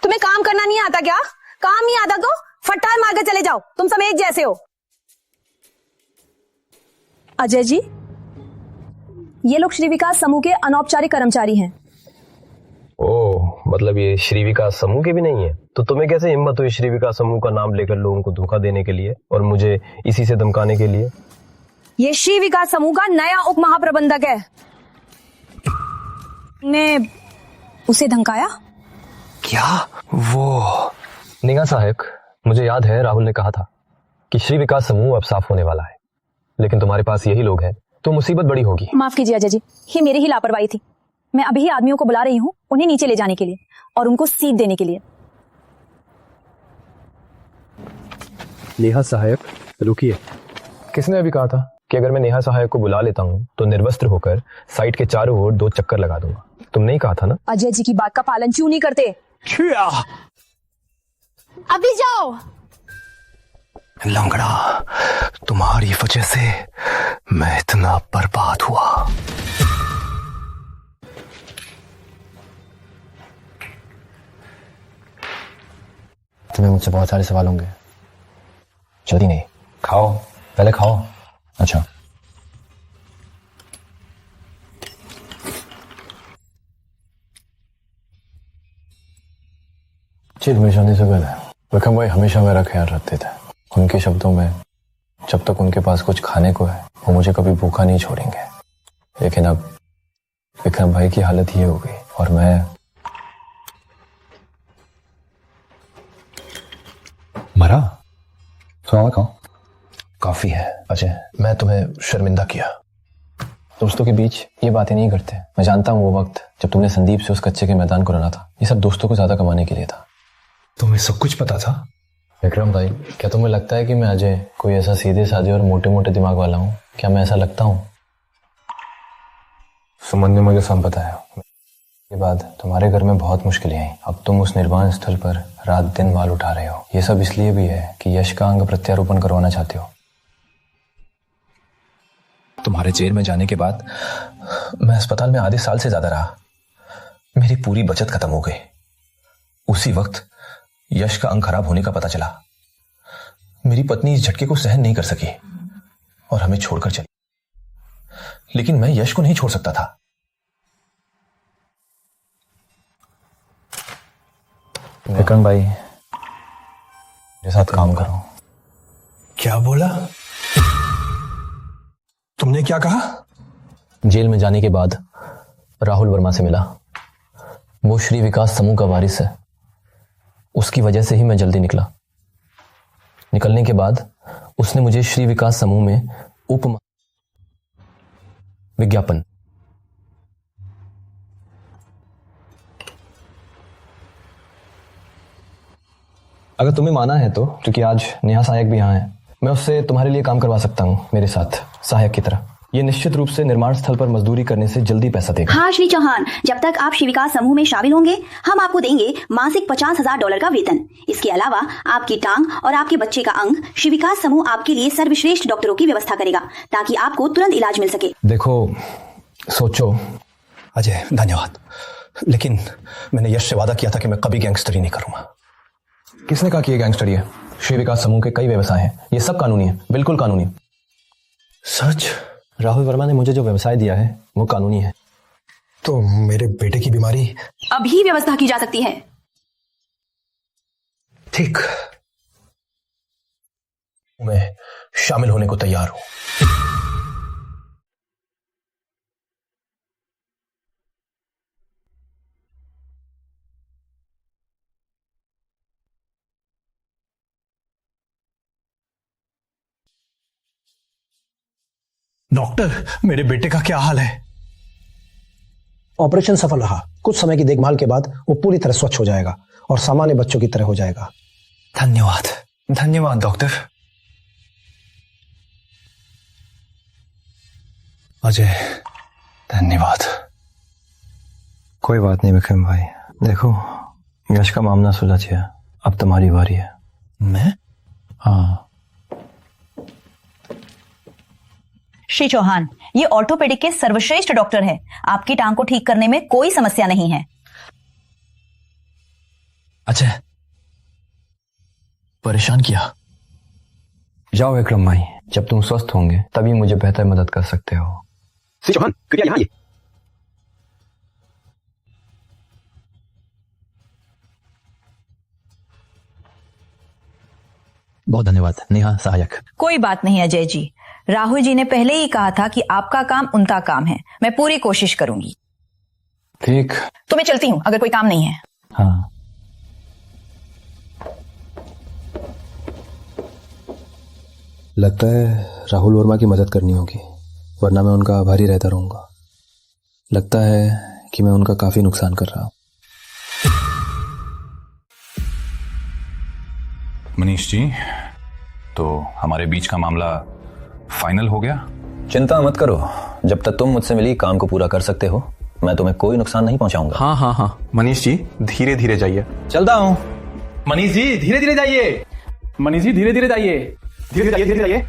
तुम्हें काम करना नहीं आता क्या? काम नहीं आता तो फटाफट मार के चले जाओ, तुम सब एक जैसे हो। अजय जी, ये लोग श्री विकास समूह के अनौपचारिक कर्मचारी हैं। ओह, मतलब ये श्री विकास समूह के भी नहीं है? तो तुम्हें कैसे हिम्मत हुई श्री विकास समूह का नाम लेकर लोगों को धोखा देने के लिए और मुझे इसी से धमकाने के लिए? ये श्री विकास समूह का नया उप महाप्रबंधक है। ने उसे धमकाया? क्या वो? नेहा सहायक, मुझे याद है राहुल ने कहा था कि श्री विकास समूह अब साफ होने वाला है, लेकिन तुम्हारे पास यही लोग हैं तो मुसीबत बड़ी होगी। माफ कीजिए अजय जी, ये मेरी ही लापरवाही थी। मैं अभी ही आदमियों को बुला रही हूँ उन्हें नीचे ले जाने के लिए और उनको सीख देने के लिए। नेहा सहायक, रुकिए। किसने अभी कहा था कि अगर मैं नेहा सहायक को बुला लेता हूँ तो निर्वस्त्र होकर साइट के चारों ओर 2 चक्कर लगा दूंगा? तुमने ही कहा था ना। अजय जी की बात का पालन क्यों नहीं करते? अभी जाओ। लंगड़ा, तुम्हारी वजह से मैं इतना बर्बाद हुआ। तुम्हें मुझसे बहुत सारे सवाल होंगे। जल्दी नहीं, खाओ, पहले खाओ। अच्छा, चित में शादी से पहले विक्रम भाई हमेशा मेरा ख्याल रखते थे। उनके शब्दों में, जब तक उनके पास कुछ खाने को है वो मुझे कभी भूखा नहीं छोड़ेंगे। लेकिन अब विक्रम भाई की हालत ये हो गई और मैं मरा। तो खाओ। काफी है अजय, मैं तुम्हें शर्मिंदा किया। दोस्तों के बीच ये बातें नहीं करते। मैं जानता हूँ वो वक्त जब तुमने संदीप से उस कच्चे के मैदान को रना था, ये सब दोस्तों को ज्यादा कमाने के लिए था। तुम्हें सब कुछ पता था? विक्रम भाई, क्या तुम्हें लगता है कि मैं अजय कोई ऐसा सीधे साधे और मोटे मोटे दिमाग वाला हूँ? क्या मैं ऐसा लगता हूँ? सुमन ने मुझे सब बताया। के बाद तुम्हारे घर में बहुत मुश्किलें आई। अब तुम उस निर्वाण स्थल पर रात दिन माल उठा रहे हो। ये सब इसलिए भी है कि यश का अंग प्रत्यारोपण करवाना चाहते हो। तुम्हारे जेल में जाने के बाद मैं अस्पताल में आधे साल से ज्यादा रहा। मेरी पूरी बचत खत्म हो गई। उसी वक्त यश का अंग खराब होने का पता चला। मेरी पत्नी इस झटके को सहन नहीं कर सकी और हमें छोड़कर चली। लेकिन मैं यश को नहीं छोड़ सकता था। विक्रम भाई, मेरे साथ काम करो। क्या बोला? तुमने क्या कहा? जेल में जाने के बाद राहुल वर्मा से मिला। वो श्री विकास समूह का वारिस है। उसकी वजह से ही मैं जल्दी निकला। निकलने के बाद उसने मुझे श्री विकास समूह में उप विज्ञापन अगर तुम्हें माना है तो, क्योंकि आज नेहा सहायक भी यहाँ है, मैं उससे तुम्हारे लिए काम करवा सकता हूँ मेरे साथ सहायक की तरह। ये निश्चित रूप से निर्माण स्थल पर मजदूरी करने से जल्दी पैसा देगा। हाँ श्री चौहान, जब तक आप श्री विकास समूह में शामिल होंगे हम आपको देंगे मासिक $50,000 का वेतन। इसके अलावा आपकी टांग और आपके बच्चे का अंग श्री विकास समूह आपके लिए सर्वश्रेष्ठ डॉक्टरों की व्यवस्था करेगा ताकि आपको तुरंत इलाज मिल सके। देखो, सोचो। अजय धन्यवाद, लेकिन मैंने यश से वादा किया था कि मैं कभी गैंगस्टरी नहीं करूंगा। किसने कहा कि ये गैंगस्टरी है? श्री विकास समूह के कई व्यवसाय हैं, ये सब कानूनी है, बिल्कुल कानूनी। सच? राहुल वर्मा ने मुझे जो व्यवसाय दिया है वो कानूनी है। तो मेरे बेटे की बीमारी अभी व्यवस्था की जा सकती है। ठीक, मैं शामिल होने को तैयार हूं। डॉक्टर, मेरे बेटे का क्या हाल है? ऑपरेशन सफल रहा। कुछ समय की देखभाल के बाद वो पूरी तरह स्वच्छ हो जाएगा और सामान्य बच्चों की तरह हो जाएगा। धन्यवाद, धन्यवाद डॉक्टर। अजय, धन्यवाद। कोई बात नहीं विक्रम भाई। देखो, यश का मामला सुलझ गया, अब तुम्हारी बारी है। मैं? हाँ। श्री चौहान, ये ऑर्थोपेडिक के सर्वश्रेष्ठ डॉक्टर है। आपकी टांग को ठीक करने में कोई समस्या नहीं है। अच्छा, परेशान किया। जाओ विक्रम भाई, जब तुम स्वस्थ होंगे तभी मुझे बेहतर मदद कर सकते हो। श्री चौहान, कृपया यहाँ आइए। बहुत धन्यवाद नेहा सहायक। कोई बात नहीं अजय जी, राहुल जी ने पहले ही कहा था कि आपका काम उनका काम है। मैं पूरी कोशिश करूंगी। ठीक, तो मैं चलती हूँ अगर कोई काम नहीं है। हाँ। लगता है राहुल वर्मा की मदद करनी होगी, वरना मैं उनका आभारी रहता रहूंगा। लगता है कि मैं उनका काफी नुकसान कर रहा हूं। मनीष जी, तो हमारे बीच का मामला फाइनल हो गया? चिंता मत करो, जब तक तुम मुझसे मिली काम को पूरा कर सकते हो, मैं तुम्हें कोई नुकसान नहीं पहुंचाऊंगा। हाँ हाँ हाँ, मनीष जी धीरे धीरे जाइए। चलता हूं। मनीष जी धीरे धीरे जाइए। मनीष जी धीरे धीरे जाइए। धीरे धीरे जाइए, धीरे जाइए।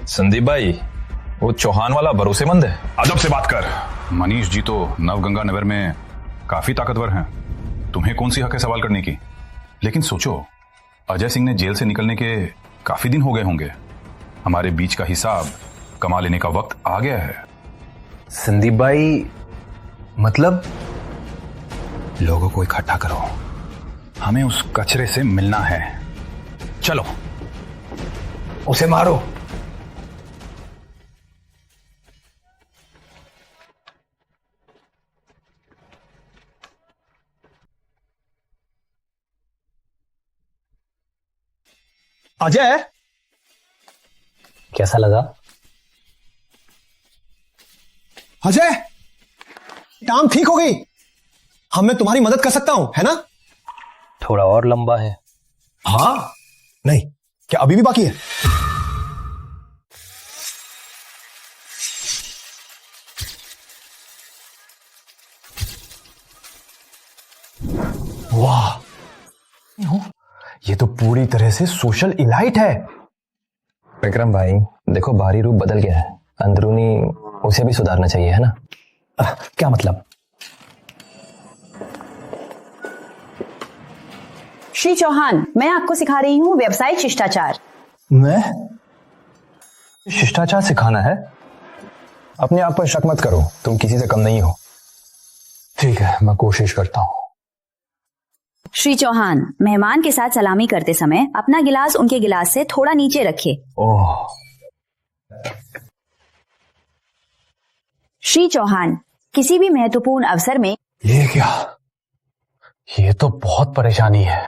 संदीप भाई, वो चौहान वाला भरोसेमंद है। अदब से बात कर। मनीष जी तो नवगंगा नगर में काफी ताकतवर हैं, तुम्हें कौन सी हक है सवाल करने की? लेकिन सोचो, अजय सिंह ने जेल से निकलने के काफी दिन हो गए होंगे। हमारे बीच का हिसाब कमा लेने का वक्त आ गया है। संदीप भाई, मतलब? लोगों को इकट्ठा करो, हमें उस कचरे से मिलना है। चलो, उसे मारो। अजय, कैसा लगा? अजय, टांग ठीक हो गई। हम मैं तुम्हारी मदद कर सकता हूं, है ना? थोड़ा और लंबा है। हाँ? नहीं, क्या अभी भी बाकी है? वाह, ये तो पूरी तरह से सोशल इलाइट है। विक्रम भाई, देखो बाहरी रूप बदल गया है, अंदरूनी उसे भी सुधारना चाहिए, है ना? क्या मतलब? श्री चौहान, मैं आपको सिखा रही हूँ व्यावसायिक शिष्टाचार। मैं? शिष्टाचार सिखाना है? अपने आप पर शक मत करो, तुम किसी से कम नहीं हो। ठीक है, मैं कोशिश करता हूँ। श्री चौहान, मेहमान के साथ सलामी करते समय अपना गिलास उनके गिलास से थोड़ा नीचे रखें। ओह। श्री चौहान, किसी भी महत्वपूर्ण अवसर में ये क्या? ये तो बहुत परेशानी है।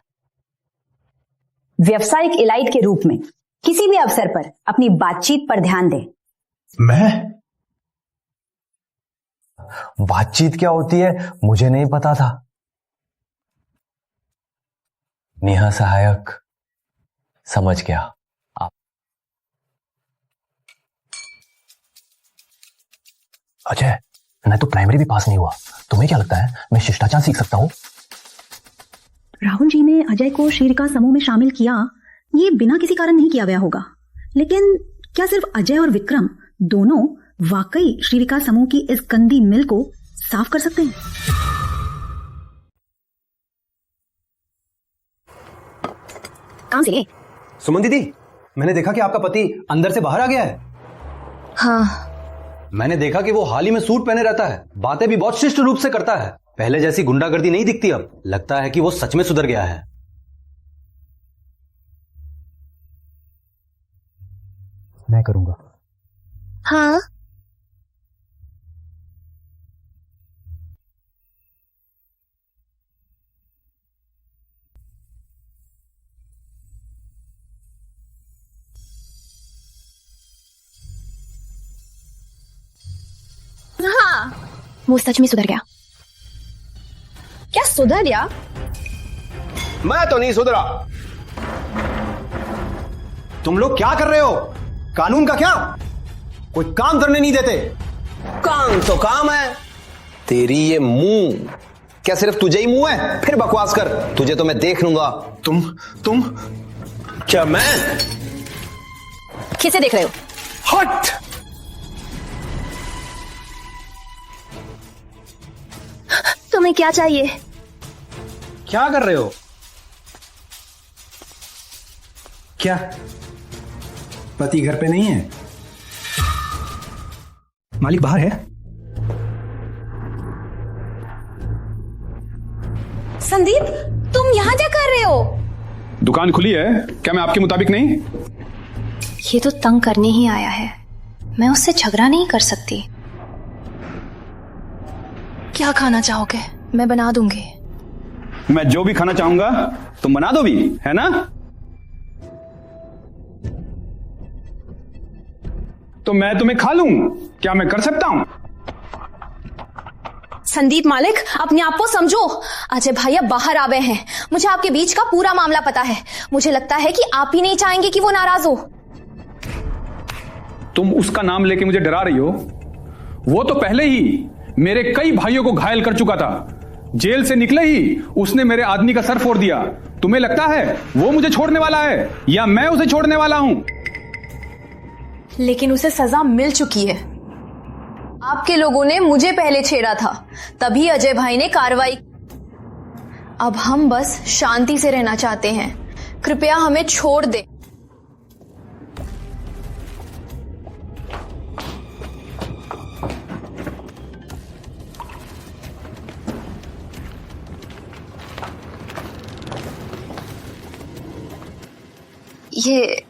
व्यावसायिक इलाइट के रूप में किसी भी अवसर पर अपनी बातचीत पर ध्यान दें। मैं? बातचीत क्या होती है मुझे नहीं पता था। नेहा सहायक, समझ गया। आप अजय, मैं तो प्राइमरी भी पास नहीं हुआ, तुम्हें क्या लगता है मैं शिष्टाचार सीख सकता हूं? राहुल जी ने अजय को श्री विकास समूह में शामिल किया, ये बिना किसी कारण नहीं किया गया होगा। लेकिन क्या सिर्फ अजय और विक्रम दोनों वाकई श्री विकास समूह की इस गंदी मिल को साफ कर सकते हैं? कहां से? सुमन दीदी, मैंने देखा कि आपका पति अंदर से बाहर आ गया है। हाँ, मैंने देखा कि वो हाल ही में सूट पहने रहता है, बातें भी बहुत शिष्ट रूप से करता है। पहले जैसी गुंडागर्दी नहीं दिखती अब। लगता है कि वो सच में सुधर गया है। मैं करूंगा। हाँ, हाँ, वो सच में सुधर गया। क्या सुधर गया? मैं तो नहीं सुधरा। तुम लोग क्या कर रहे हो? कानून का क्या? कोई काम करने नहीं देते। काम तो काम है। तेरी ये मुंह, क्या सिर्फ तुझे ही मुंह है? फिर बकवास कर, तुझे तो मैं देख लूंगा। तुम क्या? मैं? किसे देख रहे हो? हट! तुम्हें क्या चाहिए? क्या कर रहे हो? क्या पति घर पे नहीं है? मालिक बाहर है। संदीप, तुम यहाँ क्या कर रहे हो? दुकान खुली है, क्या मैं आपके मुताबिक नहीं? ये तो तंग करने ही आया है, मैं उससे झगड़ा नहीं कर सकती। क्या खाना चाहोगे? मैं बना दूंगी। मैं जो भी खाना चाहूंगा तुम बना दो भी, है ना? तो मैं तुम्हें खा लूं? क्या मैं कर सकता हूं? संदीप मालिक, अपने आप को समझो। अजय भाई अब बाहर आ गए हैं। मुझे आपके बीच का पूरा मामला पता है। मुझे लगता है कि आप ही नहीं चाहेंगे कि वो नाराज हो। तुम उसका नाम लेके मुझे डरा रही हो? वो तो पहले ही मेरे कई भाइयों को घायल कर चुका था। जेल से निकले ही उसने मेरे आदमी का सर फोड़ दिया। तुम्हें लगता है वो मुझे छोड़ने वाला है या मैं उसे छोड़ने वाला हूं? लेकिन उसे सजा मिल चुकी है। आपके लोगों ने मुझे पहले छेड़ा था, तभी अजय भाई ने कार्रवाई। अब हम बस शांति से रहना चाहते हैं। कृपया हमें छोड़ दे। ये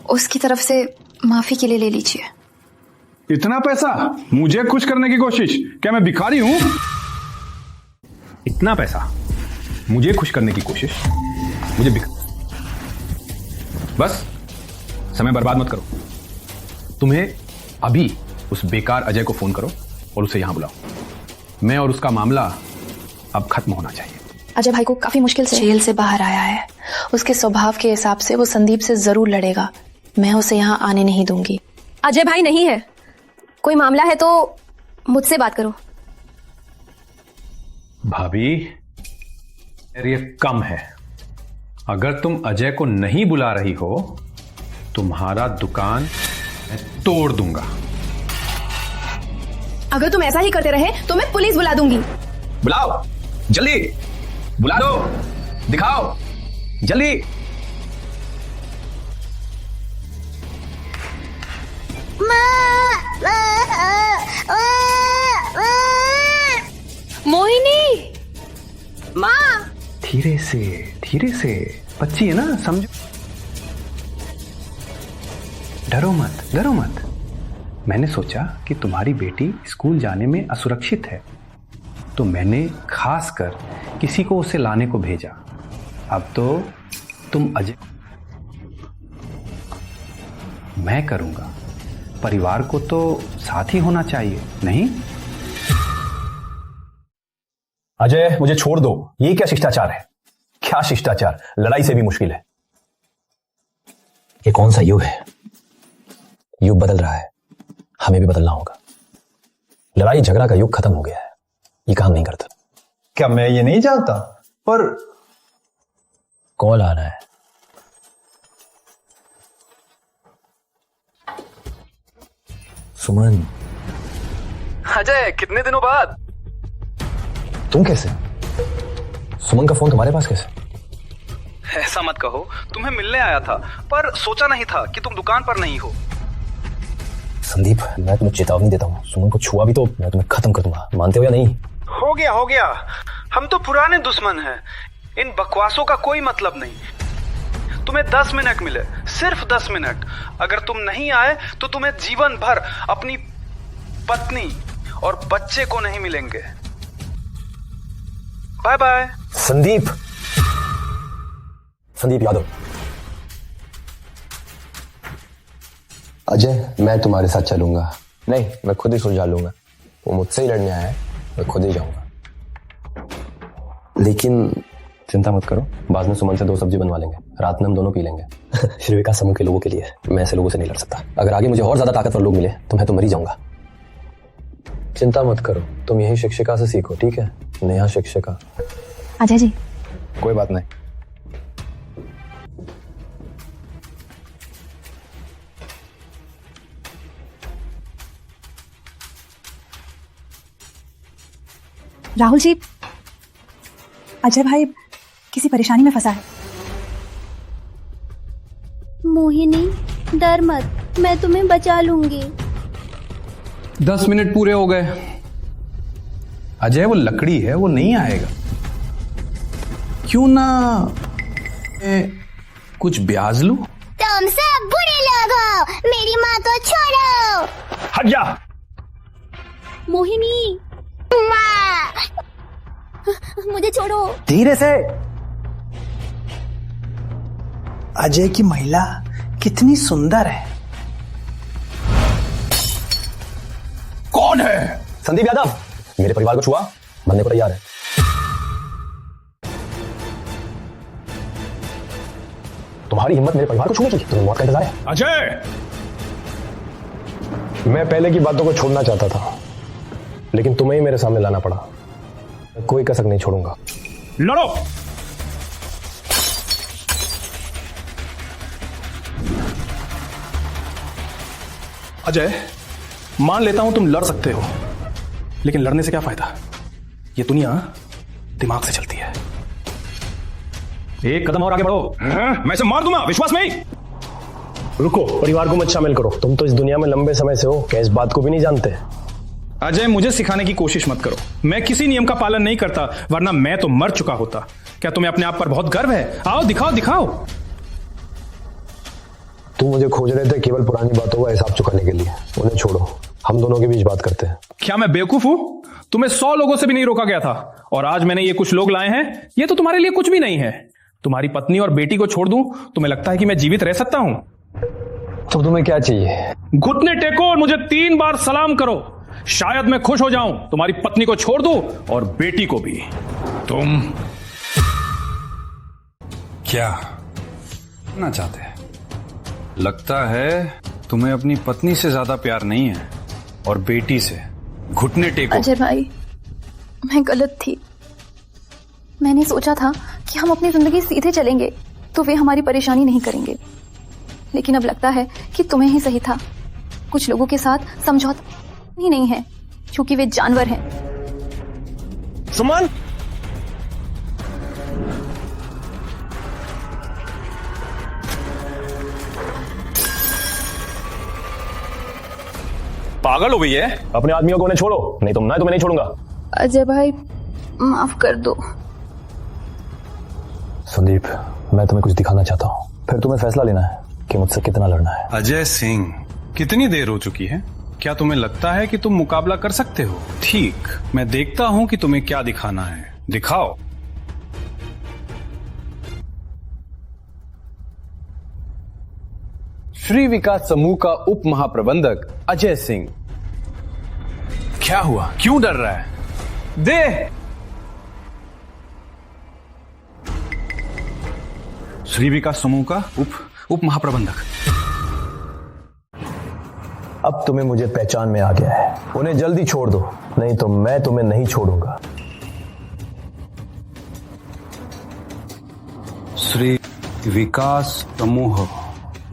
उसकी तरफ से माफी के लिए ले लीजिए। इतना पैसा मुझे खुश करने की कोशिश? क्या मैं भिखारी हूं? इतना पैसा मुझे खुश करने की कोशिश? बस समय बर्बाद मत करो। तुम्हें अभी उस बेकार अजय को फोन करो और उसे यहां बुलाओ। मैं और उसका मामला अब खत्म होना चाहिए। अजय भाई को काफी मुश्किल से जेल से बाहर आया है। उसके स्वभाव के हिसाब से वो संदीप से जरूर लड़ेगा। मैं उसे यहाँ आने नहीं दूंगी। अजय भाई नहीं है। कोई मामला है तो मुझसे बात करो। भाभी, ये कम है। अगर तुम अजय को नहीं बुला रही हो, तुम्हारा दुकान मैं तोड़ दूंगा। अगर तुम ऐसा ही करते रहे तो मैं पुलिस बुला दूंगी। बुलाओ, जल्दी बुला दो, दिखाओ जल्दी। मोहिनी, माँ। धीरे से बच्ची है ना, समझो। डरो मत। मैंने सोचा कि तुम्हारी बेटी स्कूल जाने में असुरक्षित है, तो मैंने खासकर किसी को उसे लाने को भेजा। अब तो तुम अजय, मैं करूंगा। परिवार को तो साथ ही होना चाहिए, नहीं? अजय, मुझे छोड़ दो। ये क्या शिष्टाचार है? क्या शिष्टाचार? लड़ाई से भी मुश्किल है। ये कौन सा युग है? युग बदल रहा है, हमें भी बदलना होगा। लड़ाई झगड़ा का युग खत्म हो गया है, ये काम नहीं करता। क्या मैं ये नहीं जानता? पर कॉल आ रहा है। सुमन। अजय, कितने दिनों बाद? तुम कैसे? सुमन का फोन तुम्हारे पास कैसे? ऐसा मत कहो, तुम्हें मिलने आया था, पर सोचा नहीं था कि तुम दुकान पर नहीं हो। संदीप, मैं तुम्हें चेतावनी देता हूँ, सुमन को छुआ भी तो मैं तुम्हें खत्म कर दूंगा। मानते हो या नहीं? हो गया। हम तो पुराने दुश्मन हैं। इन बकवासों का कोई मतलब नहीं। तुम्हें 10 मिनट मिले, सिर्फ 10 मिनट। अगर तुम नहीं आए तो तुम्हें जीवन भर अपनी पत्नी और बच्चे को नहीं मिलेंगे। Bye bye. संदीप यादव। अजय, मैं तुम्हारे साथ चलूंगा। नहीं, मैं खुद ही सुलझा लूंगा। वो मुझसे ही लड़ने आया है, मैं खुद ही जाऊंगा। लेकिन चिंता मत करो, बाद में सुमन से 2 सब्जी बनवा लेंगे, रात में हम दोनों पी लेंगे। श्री विकास समूह के लोगों के लिए मैं ऐसे लोगों से नहीं लड़ सकता। अगर आगे मुझे और ज्यादा ताकतवर लोग मिले तो मैं तो मर ही जाऊंगा। चिंता मत करो, तुम यही शिक्षिका से सीखो, ठीक है? नेहा शिक्षिका। अजय जी। कोई बात नहीं। राहुल जी, अजय भाई किसी परेशानी में फंसा है। मोहिनी, डर मत, मैं तुम्हें बचा लूंगी। 10 मिनट पूरे हो गए। अजय वो लकड़ी है, वो नहीं आएगा। क्यों ना कुछ ब्याज लूं? तुम सब बुरे लोग हो, मेरी माँ को छोड़ो। हट जा। मोहिनी, मुझे छोड़ो। धीरे से। अजय की महिला कितनी सुंदर है। है? संदीप यादव मेरे परिवार को छुआ, बनने को तैयार है। तुम्हारी हिम्मत मेरे परिवार को छूने की, तुम्हें मौत का इंतजार है। अजय, मैं पहले की बातों को छोड़ना चाहता था, लेकिन तुम्हें ही मेरे सामने लाना पड़ा। मैं कोई कसक नहीं छोड़ूंगा। लड़ो। अजय, मान लेता हूं तुम लड़ सकते हो, लेकिन लड़ने से क्या फायदा? ये दुनिया दिमाग से चलती है। एक कदम और आगे बढ़ो, मैं इसे मार दूंगा, विश्वास में ही। रुको, परिवार को मत शामिल करो। तुम तो इस दुनिया में लंबे समय से हो, क्या इस बात को भी नहीं जानते? अजय, मुझे सिखाने की कोशिश मत करो। मैं किसी नियम का पालन नहीं करता, वरना मैं तो मर चुका होता। क्या तुम्हें अपने आप पर बहुत गर्व है? आओ दिखाओ दिखाओ। तुम मुझे खोज रहे थे केवल पुरानी बातों का हिसाब चुकाने के लिए। उन्हें छोड़ो, हम दोनों के बीच बात करते हैं। क्या मैं बेवकूफ हूं? तुम्हें 100 लोगों से भी नहीं रोका गया था, और आज मैंने ये कुछ लोग लाए हैं। ये तो तुम्हारे लिए कुछ भी नहीं है। तुम्हारी पत्नी और बेटी को छोड़ दूं, तुम्हें लगता है कि मैं जीवित रह सकता हूं? तो तुम्हें क्या चाहिए? घुटने टेको और मुझे 3 बार सलाम करो। शायद मैं खुश हो जाऊं। तुम्हारी पत्नी को छोड़ दूं और बेटी को भी। तुम क्या करना चाहते हैं? लगता है तुम्हें अपनी पत्नी से ज्यादा प्यार नहीं है, और बेटी से। घुटने टेको। अजय भाई, मैं गलत थी। मैंने सोचा था कि हम अपनी जिंदगी सीधे चलेंगे तो वे हमारी परेशानी नहीं करेंगे, लेकिन अब लगता है कि तुम्हें ही सही था। कुछ लोगों के साथ समझौता ही नहीं है, क्योंकि वे जानवर हैं। सुमन, पागल हो गई है? अपने आदमियों को उन्हें छोड़ो, नहीं तो मैं तुम्हें नहीं छोड़ूंगा। अजय भाई, माफ कर दो। संदीप, मैं तुम्हें कुछ दिखाना चाहता हूँ, फिर तुम्हें फैसला लेना है कि मुझसे कितना लड़ना है। अजय सिंह, कितनी देर हो चुकी है? क्या तुम्हें लगता है कि तुम मुकाबला कर सकते हो? ठीक, मैं देखता हूं कि तुम्हें क्या दिखाना है। दिखाओ। श्री विकास समूह का उप महाप्रबंधक अजय सिंह। क्या हुआ? क्यों डर रहा है? दे। श्री विकास समूह का उप महाप्रबंधक। अब तुम्हें मुझे पहचान में आ गया है। उन्हें जल्दी छोड़ दो, नहीं तो मैं तुम्हें नहीं छोड़ूंगा। श्री विकास समूह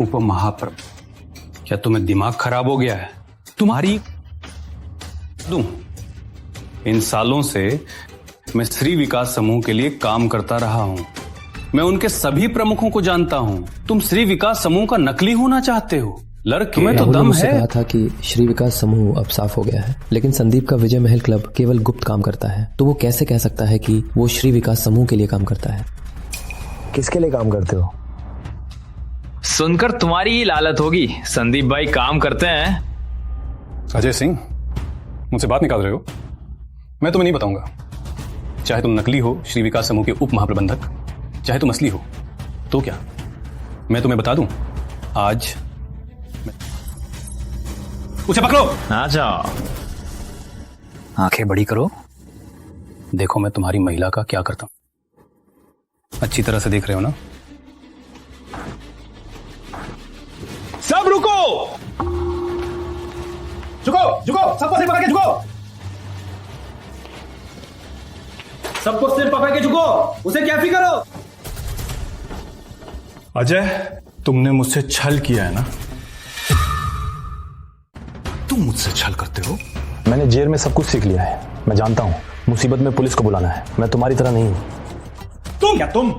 उप महाप्रबंधक। क्या तुम्हें दिमाग खराब हो गया है? तुम्हारी दूं। इन सालों से मैं श्री विकास समूह के लिए काम करता रहा हूं। मैं उनके सभी प्रमुखों को जानता हूं। तुम श्री विकास समूह का नकली होना चाहते हो? लड़के, तुम्हें तो दम है। कहा था कि श्री विकास समूह अब साफ हो गया है, लेकिन संदीप का विजय महल क्लब केवल गुप्त काम करता है, तो वो कैसे कह सकता है कि वो श्री विकास समूह के लिए काम करता है? किसके लिए काम करते हो? सुनकर तुम्हारी ही लालत होगी। संदीप भाई काम करते हैं। अजय सिंह, मुझसे बात निकाल रहे हो? मैं तुम्हें नहीं बताऊंगा। चाहे तुम नकली हो श्री विकास समूह के उप महाप्रबंधक, चाहे तुम असली हो, तो क्या मैं तुम्हें बता दूं? आज उसे पकड़ो। आ जाओ। आंखें बड़ी करो, देखो मैं तुम्हारी महिला का क्या करता हूं। अच्छी तरह से देख रहे हो ना? सब रुको, झुको झुको, सबको सिर पकड़ के झुको। सबको सिर पकड़ के झुको। उसे क्या फिक्र हो? अजय, तुमने मुझसे छल किया है ना? तुम मुझसे छल करते हो? मैंने जेल में सब कुछ सीख लिया है। मैं जानता हूं मुसीबत में पुलिस को बुलाना है। मैं तुम्हारी तरह नहीं हूं। तुम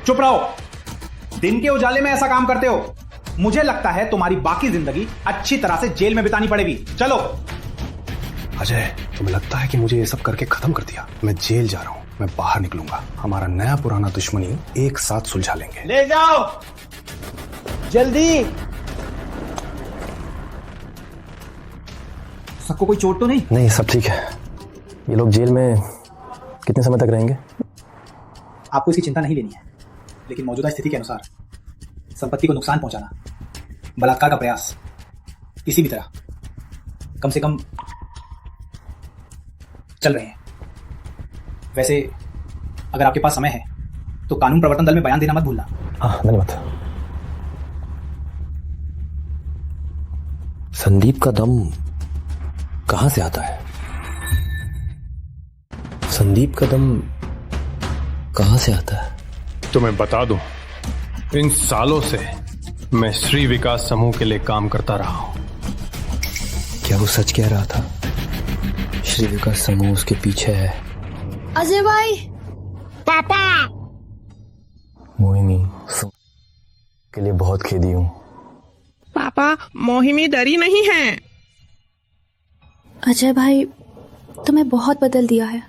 चुप रहो। दिन के उजाले में ऐसा काम करते हो। मुझे लगता है तुम्हारी बाकी जिंदगी अच्छी तरह से जेल में बितानी पड़ेगी। चलो। अजय, तुम्हें लगता है कि मुझे ये सब करके खत्म कर दिया? मैं जेल जा रहा हूं, मैं बाहर निकलूंगा। हमारा नया पुराना दुश्मनी एक साथ सुलझा लेंगे। ले जाओ जल्दी। सबको कोई चोट तो नहीं? नहीं, सब ठीक है। ये लोग जेल में कितने समय तक रहेंगे? आपको इसकी चिंता नहीं लेनी है, लेकिन मौजूदा स्थिति के अनुसार संपत्ति को नुकसान पहुंचाना, बलात्कार का प्रयास, किसी भी तरह कम से कम चल रहे हैं। वैसे अगर आपके पास समय है तो कानून प्रवर्तन दल में बयान देना मत भूलना। हाँ, धन्यवाद। संदीप का दम कहां से आता है? संदीप का दम कहां से आता है? तो मैं बता दूं, इन सालों से मैं श्री विकास समूह के लिए काम करता रहा हूं। क्या वो सच कह रहा था? श्री विकास समूह उसके पीछे है। अजय भाई। पापा। मोहिनी के लिए बहुत खेदी हूं। पापा, मोहिनी डरी नहीं है। अजय भाई, तुम्हें बहुत बदल दिया है।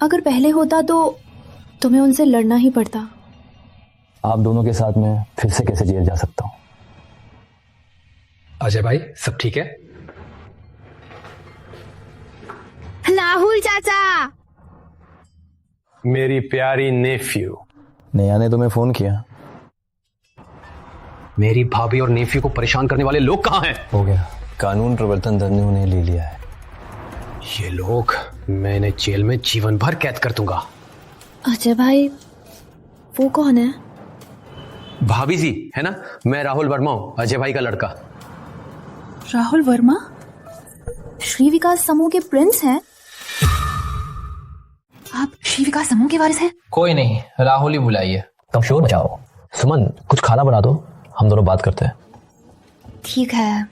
अगर पहले होता तो तुम्हें उनसे लड़ना ही पड़ता। आप दोनों के साथ में फिर से कैसे जेल जा सकता हूं? अजय भाई, सब ठीक है? राहुल चाचा। मेरी प्यारी नेफ्यू। नैया ने तुम्हें फोन किया? मेरी भाभी और नेफ्यू को परेशान करने वाले लोग कहाँ हैं? हो गया, कानून प्रवर्तन दल ने उन्हें ले लिया है। ये लोग, मैं इन्हें जेल में जीवन भर कैद कर दूंगा। अजय भाई, वो कौन है? भाभी जी है ना, मैं राहुल वर्मा हूं, अजय भाई का लड़का। राहुल वर्मा श्री विकास समूह के प्रिंस हैं? आप श्री विकास समूह के वारिस हैं? कोई नहीं, राहुल ही बुलाइए। तुम शोर मचाओ। सुमन, कुछ खाना बना दो, हम दोनों बात करते हैं। ठीक है।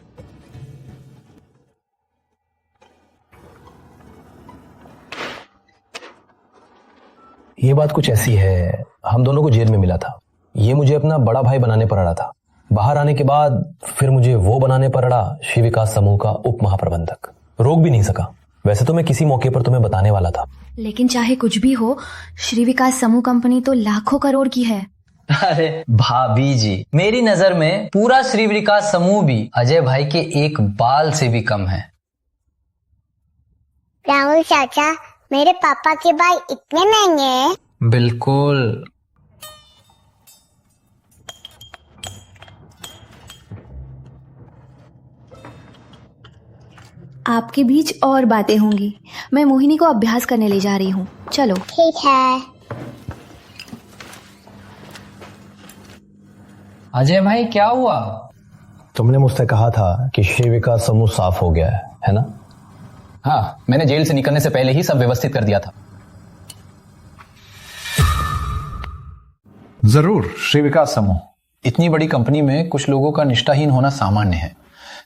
ये बात कुछ ऐसी है, हम दोनों को जेल में मिला था। ये मुझे अपना बड़ा भाई बनाने पर अड़ा था। बाहर आने के बाद फिर मुझे वो बनाने पर अड़ा, श्री विकास समूह का उप महाप्रबंधक। रोक भी नहीं सका। वैसे तो मैं किसी मौके पर तुम्हें बताने वाला था। लेकिन चाहे कुछ भी हो, श्री विकास समूह कंपनी तो लाखों करोड़ की है। अरे भाभी जी, मेरी नजर में पूरा श्री विकास समूह भी अजय भाई के एक बाल से भी कम है। राहुल चाचा, मेरे पापा के बाल इतने महंगे हैं? बिल्कुल। आपके बीच और बातें होंगी। मैं मोहिनी को अभ्यास करने ले जा रही हूँ। चलो। ठीक है। अजय भाई, क्या हुआ? तुमने मुझसे कहा था कि श्री विकास समूह साफ हो गया है ना? हाँ, मैंने जेल से निकलने से पहले ही सब व्यवस्थित कर दिया था। जरूर, श्री विकास समूह इतनी बड़ी कंपनी में कुछ लोगों का निष्ठाहीन होना सामान्य है।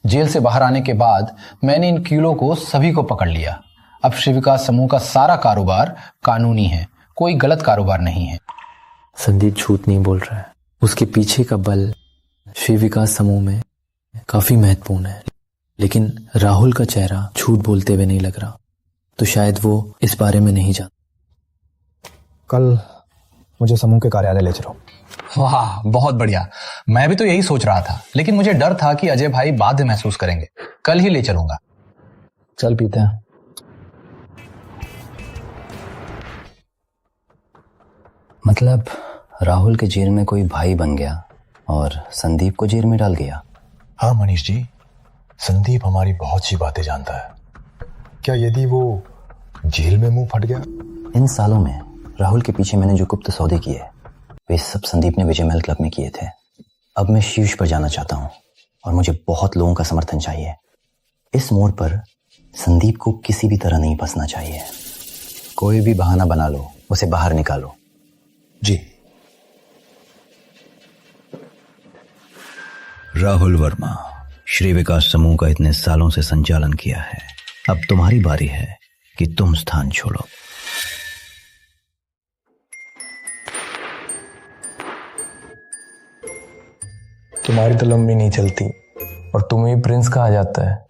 जेल से बाहर आने के बाद मैंने इन कीड़ों को सभी को पकड़ लिया। अब श्री विकास समूह का सारा कारोबार कानूनी है, कोई गलत कारोबार नहीं है। संदीप झूठ नहीं बोल रहा है। उसके पीछे का बल श्री विकास समूह में काफी महत्वपूर्ण है, लेकिन राहुल का चेहरा झूठ बोलते हुए नहीं लग रहा, तो शायद वो इस बारे में नहीं जानता। कल मुझे समूह के कार्यालय ले चलो। वाह, बहुत बढ़िया। मैं भी तो यही सोच रहा था, लेकिन मुझे डर था कि अजय भाई बाध्य महसूस करेंगे। कल ही ले चलूंगा। चल पीते हैं। मतलब राहुल के जेल में कोई भाई बन गया और संदीप को जेल में डाल गया। हाँ मनीष जी, संदीप हमारी बहुत सी बातें जानता है। क्या यदि वो जेल में मुंह फट गया? इन सालों में राहुल के पीछे मैंने जो गुप्त सौदे किए, वे सब संदीप ने विजय महल क्लब में किए थे। अब मैं शीर्ष पर जाना चाहता हूं और मुझे बहुत लोगों का समर्थन चाहिए। इस मोड़ पर संदीप को किसी भी तरह नहीं फंसना चाहिए। कोई भी बहाना बना लो, उसे बाहर निकालो। जी। राहुल वर्मा, श्री विकास समूह का इतने सालों से संचालन किया है, अब तुम्हारी बारी है कि तुम स्थान छोड़ो। तुम्हारी तो लंबी नहीं चलती और तुम्हें ही प्रिंस कहा जाता है।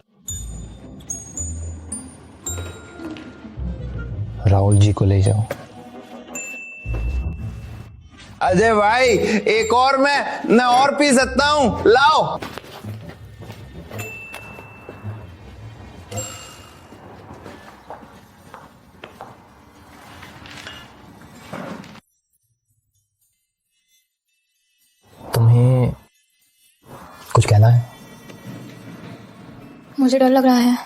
राहुल जी को ले जाओ। अजय भाई, एक और मैं और पी सकता हूं, लाओ। तुम्हें कुछ कहना है? मुझे डर लग रहा है।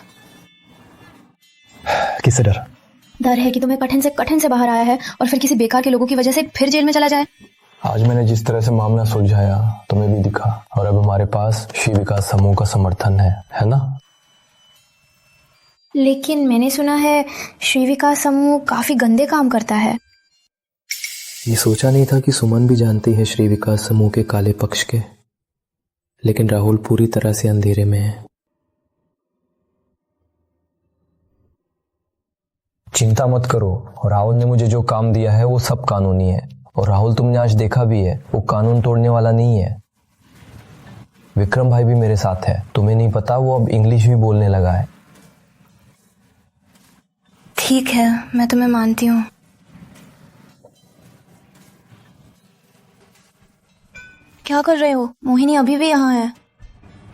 किससे डर? डर है कि तुम्हें कठिन से बाहर आया है और फिर किसी बेकार के लोगों की वजह से फिर जेल में चला जाए। आज मैंने जिस तरह से मामला सुलझाया तुम्हें भी दिखा, और अब हमारे पास श्री विकास समूह का समर्थन है ना? लेकिन मैंने सुना है श्री विकास समूह काफी गंदे काम करता है। ये सोचा नहीं था कि सुमन भी जानती है श्री विकास समूह के काले पक्ष के, लेकिन राहुल पूरी तरह से अंधेरे में है। चिंता मत करो, राहुल ने मुझे जो काम दिया है वो सब कानूनी है, और राहुल तुमने आज देखा भी है वो कानून तोड़ने वाला नहीं है। विक्रम भाई भी मेरे साथ है, तुम्हें नहीं पता वो अब इंग्लिश भी बोलने लगा है। ठीक है, मैं तुम्हें मानती हूँ। क्या कर रहे हो? मोहिनी अभी भी यहाँ है।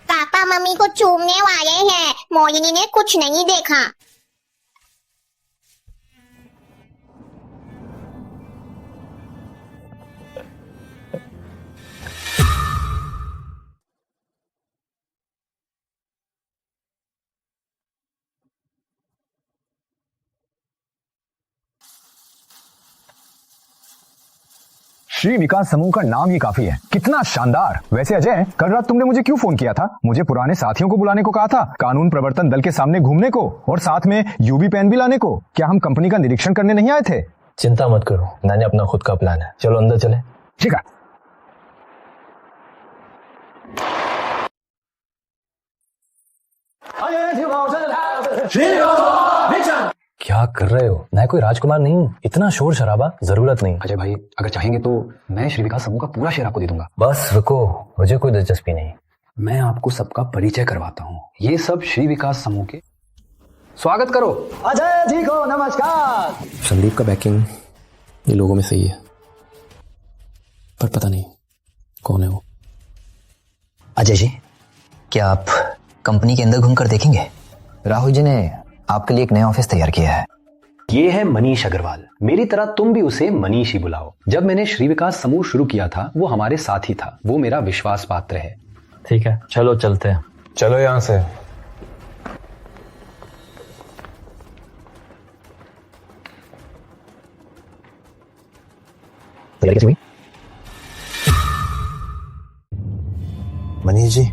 पापा मम्मी को चूमने वाले हैं। मोहिनी ने कुछ नहीं देखा। श्री विकास समूह का नाम ही काफी है। कितना शानदार। वैसे अजय, कल रात तुमने मुझे क्यों फोन किया था? मुझे पुराने साथियों को बुलाने को कहा था, कानून प्रवर्तन दल के सामने घूमने को, और साथ में यूबी पेन भी लाने को। क्या हम कंपनी का निरीक्षण करने नहीं आए थे? चिंता मत करो, मैंने अपना खुद का प्लान है। चलो अंदर चले। ठीक है। क्या कर रहे हो? मैं कोई राजकुमार नहीं हूँ, इतना शोर शराबा जरूरत नहीं। अजय भाई, अगर चाहेंगे तो मैं श्री विकास समूह का पूरा शेयर आपको दे दूंगा। बस रुको, मुझे कोई दिलचस्पी नहीं। मैं आपको सबका परिचय करवाता हूँ। ये सब श्री विकास समूह के। स्वागत करो। अजय जी को नमस्कार। संदीप का बैकिंग ये लोगों में सही है, पर पता नहीं कौन है वो। अजय जी, क्या आप कंपनी के अंदर घूमकर देखेंगे? राहुल जी ने आपके लिए एक नया ऑफिस तैयार किया है। ये है मनीष अग्रवाल। मेरी तरह तुम भी उसे मनीष ही बुलाओ। जब मैंने श्री विकास समूह शुरू किया था वो हमारे साथ ही था। वो मेरा विश्वास पात्र है। ठीक है, चलो चलते हैं। चलो यहां से। मनीष जी,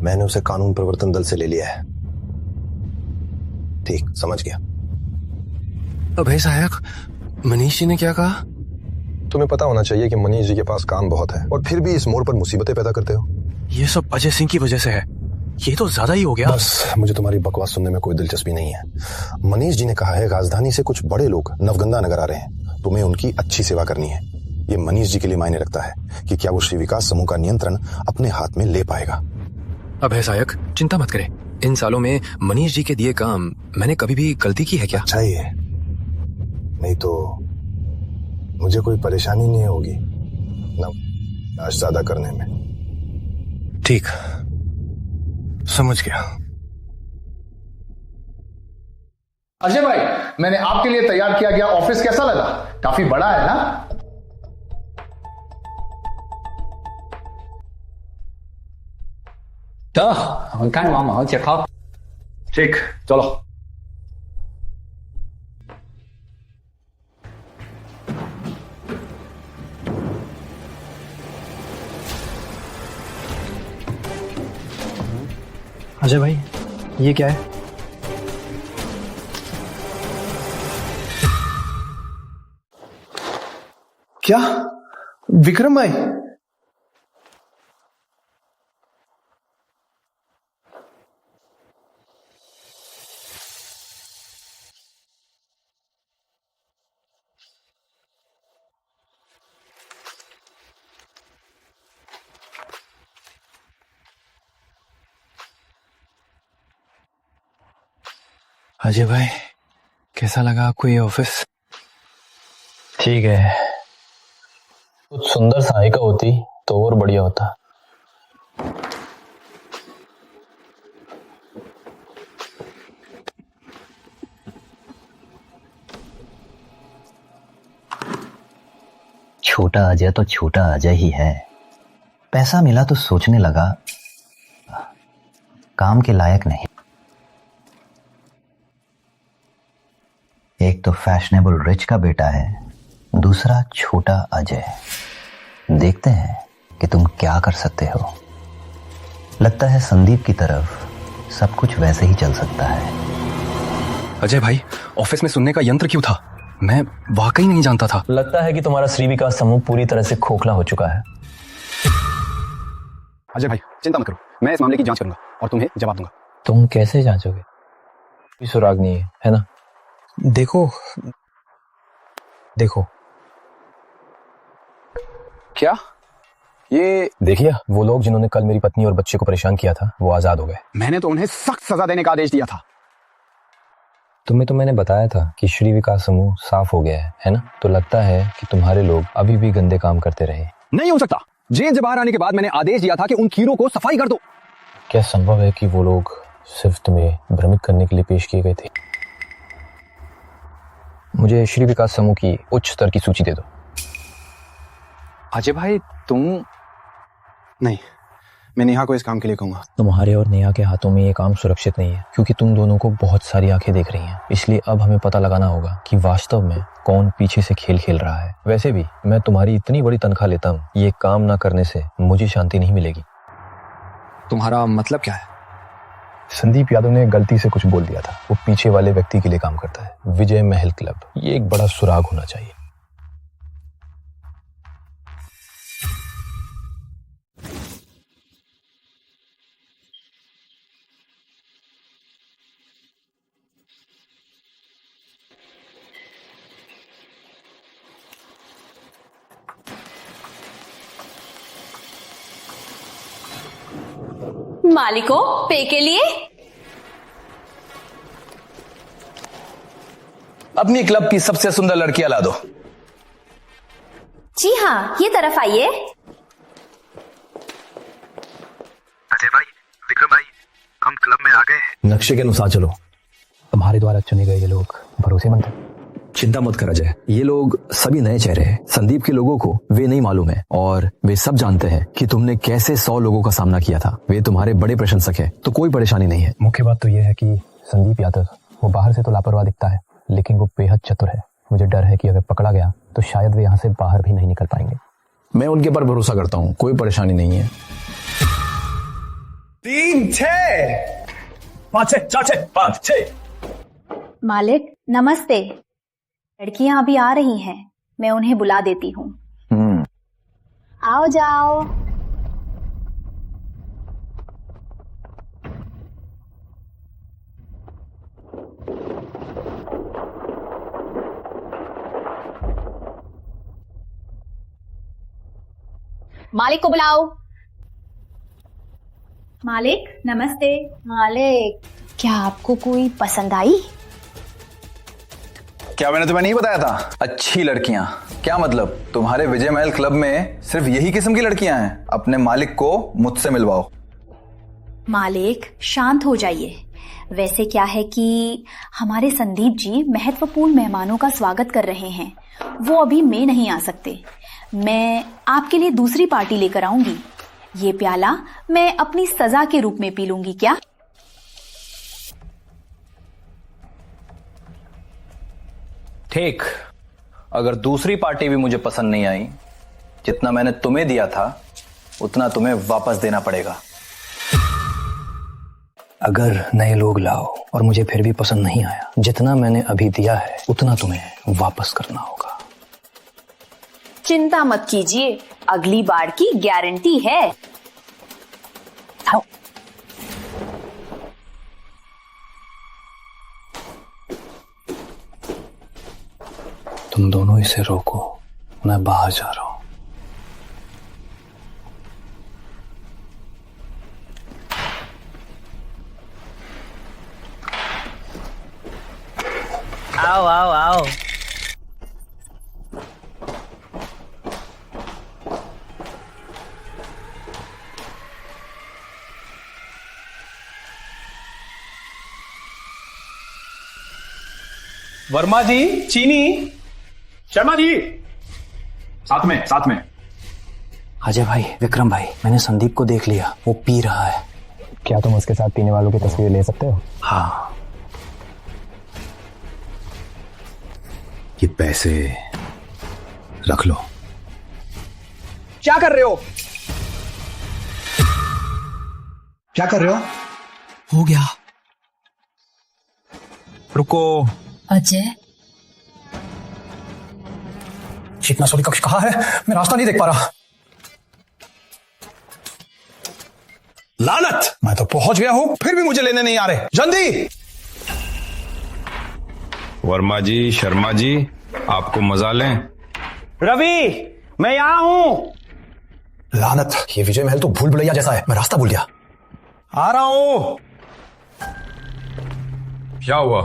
मैंने उसे कानून प्रवर्तन दल से ले लिया है। ठीक, समझ गया। अभय सहायक, मनीष जी ने क्या कहा? तुम्हें पता होना चाहिए कि मनीष जी के पास काम बहुत है, और फिर भी इस मोड़ पर मुसीबतें पैदा करते हो। ये सब अजय सिंह की वजह से है। ये तो ज्यादा ही हो गया। बस, मुझे तुम्हारी बकवास सुनने में कोई दिलचस्पी नहीं है। मनीष जी ने कहा है राजधानी से कुछ बड़े लोग नवगंगा नगर आ रहे हैं, तुम्हें उनकी अच्छी सेवा करनी है। ये मनीष जी के लिए मायने रखता है कि क्या वो श्री विकास समूह का नियंत्रण अपने हाथ में ले पाएगा। अभय सहायक, चिंता मत करें। इन सालों में मनीष जी के दिए काम मैंने कभी भी गलती की है क्या? अच्छा ही है, नहीं तो मुझे कोई परेशानी नहीं होगी ना ज्यादा करने में। ठीक, समझ गया। अजय भाई, मैंने आपके लिए तैयार किया गया ऑफिस कैसा लगा? काफी बड़ा है ना? ठीक, चलो। अजय भाई, ये क्या है? क्या विक्रम भाई? अजय भाई, कैसा लगा आपको ये ऑफिस? ठीक है, कुछ सुंदर सहायिका होती तो और बढ़िया होता। छोटा अजय तो छोटा अजय ही है। पैसा मिला तो सोचने लगा काम के लायक नहीं। एक तो फैशनेबल रिच का बेटा है, दूसरा छोटा अजय। देखते हैं कि तुम क्या कर सकते हो। लगता है संदीप की तरफ सब कुछ वैसे ही चल सकता है। अजय भाई, ऑफिस में सुनने का यंत्र क्यों था? मैं वाकई नहीं जानता था। लगता है कि तुम्हारा श्री विकास समूह पूरी तरह से खोखला हो चुका है। अजय भाई चिंता मत करो, मैं इस मामले की जांच करूंगा और तुम्हें जवाब दूंगा। तुम कैसे जांचोगे? कोई सुराग नहीं है ना? देखो क्या? ये देखिए, वो लोग जिन्होंने कल मेरी पत्नी और बच्चे को परेशान किया था वो आजाद हो गए। मैंने तो उन्हें सख्त सजा देने का आदेश दिया था। तुम्हें तो मैंने बताया था कि श्री विकास समूह साफ हो गया है ना? तो लगता है कि तुम्हारे लोग अभी भी गंदे काम करते रहे। नहीं हो सकता। जेल से बाहर आने के बाद मैंने आदेश दिया था कि उन कीड़ों को सफाई कर दो। क्या संभव है कि वो लोग सिर्फ तुम्हें भ्रमित करने के लिए पेश किए गए थे? मुझे श्री विकास समूह की उच्च स्तर की सूची दे दो। अजय भाई तुम नहीं, मैं नेहा को इस काम के लिए कहूंगा। तुम्हारे और नेहा के हाथों में ये काम सुरक्षित नहीं है, क्योंकि तुम दोनों को बहुत सारी आंखें देख रही हैं। इसलिए अब हमें पता लगाना होगा कि वास्तव में कौन पीछे से खेल खेल रहा है। वैसे भी मैं तुम्हारी इतनी बड़ी तनख्वाह लेता हूँ, ये काम ना करने से मुझे शांति नहीं मिलेगी। तुम्हारा मतलब क्या है? संदीप यादव ने गलती से कुछ बोल दिया था। वो पीछे वाले व्यक्ति के लिए काम करता है, विजय महल क्लब। ये एक बड़ा सुराग होना चाहिए। मालिको, पे के लिए अपनी क्लब की सबसे सुंदर लड़कियां ला दो। जी हाँ, ये तरफ आइए। अजय भाई, विक्रम भाई, हम क्लब में आ गए। नक्शे के अनुसार चलो। तुम्हारे द्वारा चुने गए ये लोग भरोसेमंद हैं। चिंता मत कर अजय, ये लोग सभी नए चेहरे हैं। संदीप के लोगों को वे नहीं मालूम है और वे सब जानते हैं कि तुमने कैसे 100 लोगों का सामना किया था। वे तुम्हारे बड़े प्रशंसक हैं, तो कोई परेशानी नहीं है। मुख्य बात तो यह है कि संदीप यादव, वो बाहर से तो लापरवाह दिखता है, लेकिन वो बेहद चतुर है। मुझे डर है कि अगर पकड़ा गया तो शायद वे यहाँ से बाहर भी नहीं निकल पाएंगे। मैं उनके पर भरोसा करता हूँ, कोई परेशानी नहीं है। 3 6 5 6 4 6 5 6। मालिक नमस्ते। लड़कियां अभी आ रही हैं, मैं उन्हें बुला देती हूँ। आओ जाओ। मालिक को बुलाओ। मालिक नमस्ते। मालिक, क्या आपको कोई पसंद आई? क्या मैंने तुम्हें नहीं बताया था? अच्छी लड़कियां। क्या मतलब? तुम्हारे विजय महल क्लब में सिर्फ यही किस्म की लड़कियां हैं? अपने मालिक को मुझसे मिलवाओ। मालिक शांत हो जाइए। वैसे क्या है कि हमारे संदीप जी महत्वपूर्ण मेहमानों का स्वागत कर रहे हैं, वो अभी में नहीं आ सकते। मैं आपके लिए दूसरी पार्टी लेकर आऊंगी। ये प्याला मैं अपनी सजा के रूप में पी लूंगी। क्या? ठीक। अगर दूसरी पार्टी भी मुझे पसंद नहीं आई, जितना मैंने तुम्हें दिया था उतना तुम्हें वापस देना पड़ेगा। अगर नए लोग लाओ और मुझे फिर भी पसंद नहीं आया, जितना मैंने अभी दिया है उतना तुम्हें वापस करना होगा। चिंता मत कीजिए, अगली बार की गारंटी है। आओ। तुम दोनों इसे रोको, मैं बाहर जा रहा हूं। आओ आओ आओ। वर्मा जी, चीनी, शर्मा जी, साथ में। अजय भाई, विक्रम भाई, मैंने संदीप को देख लिया, वो पी रहा है। क्या तुम उसके साथ पीने वालों की तस्वीर ले सकते हो? हाँ। ये पैसे रख लो। क्या कर रहे हो? क्या कर रहे हो? हो गया। रुको। अजय, शीतनाशोली कक्ष कहाँ है? मैं रास्ता नहीं देख पा रहा। लानत! मैं तो पहुंच गया हूं, फिर भी मुझे लेने नहीं आ रहे। जल्दी! वर्मा जी, शर्मा जी, आपको मजा लें। रवि, मैं यहां हूं। लानत! ये विजय महल तो भूल भुलैया जैसा है। मैं रास्ता भूल गया। आ रहा हूं। क्या हुआ?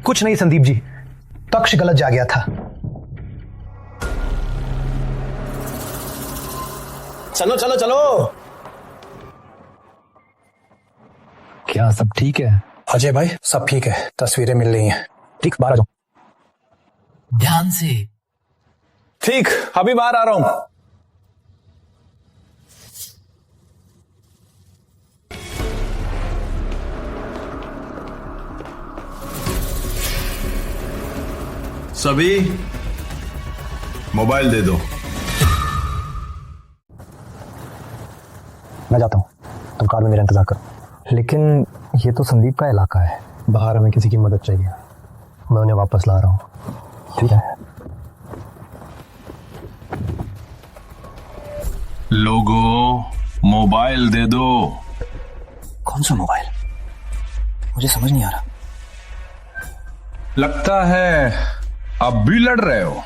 कुछ नहीं संदीप जी, कक्ष गलत जा गया था। चलो चलो चलो। क्या सब ठीक है? अजय भाई, सब ठीक है। तस्वीरें मिल रही हैं। ठीक, बाहर आ जाओ। ध्यान से। ठीक, अभी बाहर आ रहा हूं। सभी मोबाइल दे दो। मैं जाता हूं, तुम कार में मेरा इंतजार करो। लेकिन ये तो संदीप का इलाका है, बाहर हमें किसी की मदद चाहिए। मैं उन्हें वापस ला रहा हूं। ठीक है? लोगों, मोबाइल दे दो। कौन सा मोबाइल? मुझे समझ नहीं आ रहा। लगता है अब भी लड़ रहे हो।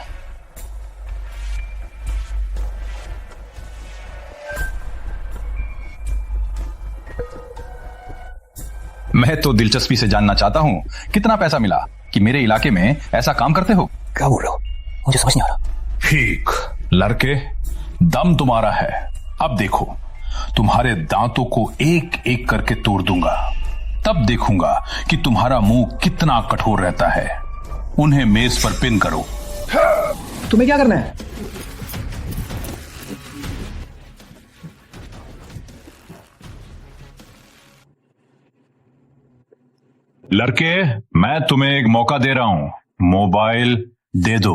मैं तो दिलचस्पी से जानना चाहता हूं कितना पैसा मिला कि मेरे इलाके में ऐसा काम करते हो। क्या बोल रहे हो? मुझे समझ नहीं आ रहा। ठीक, लड़के, दम तुम्हारा है। अब देखो, तुम्हारे दांतों को एक एक करके तोड़ दूंगा। तब देखूंगा कि तुम्हारा मुंह कितना कठोर रहता है। उन्हें मेज पर पिन करो। तुम्हें क्या करना है? लड़के, मैं तुम्हें एक मौका दे रहा हूं, मोबाइल दे दो।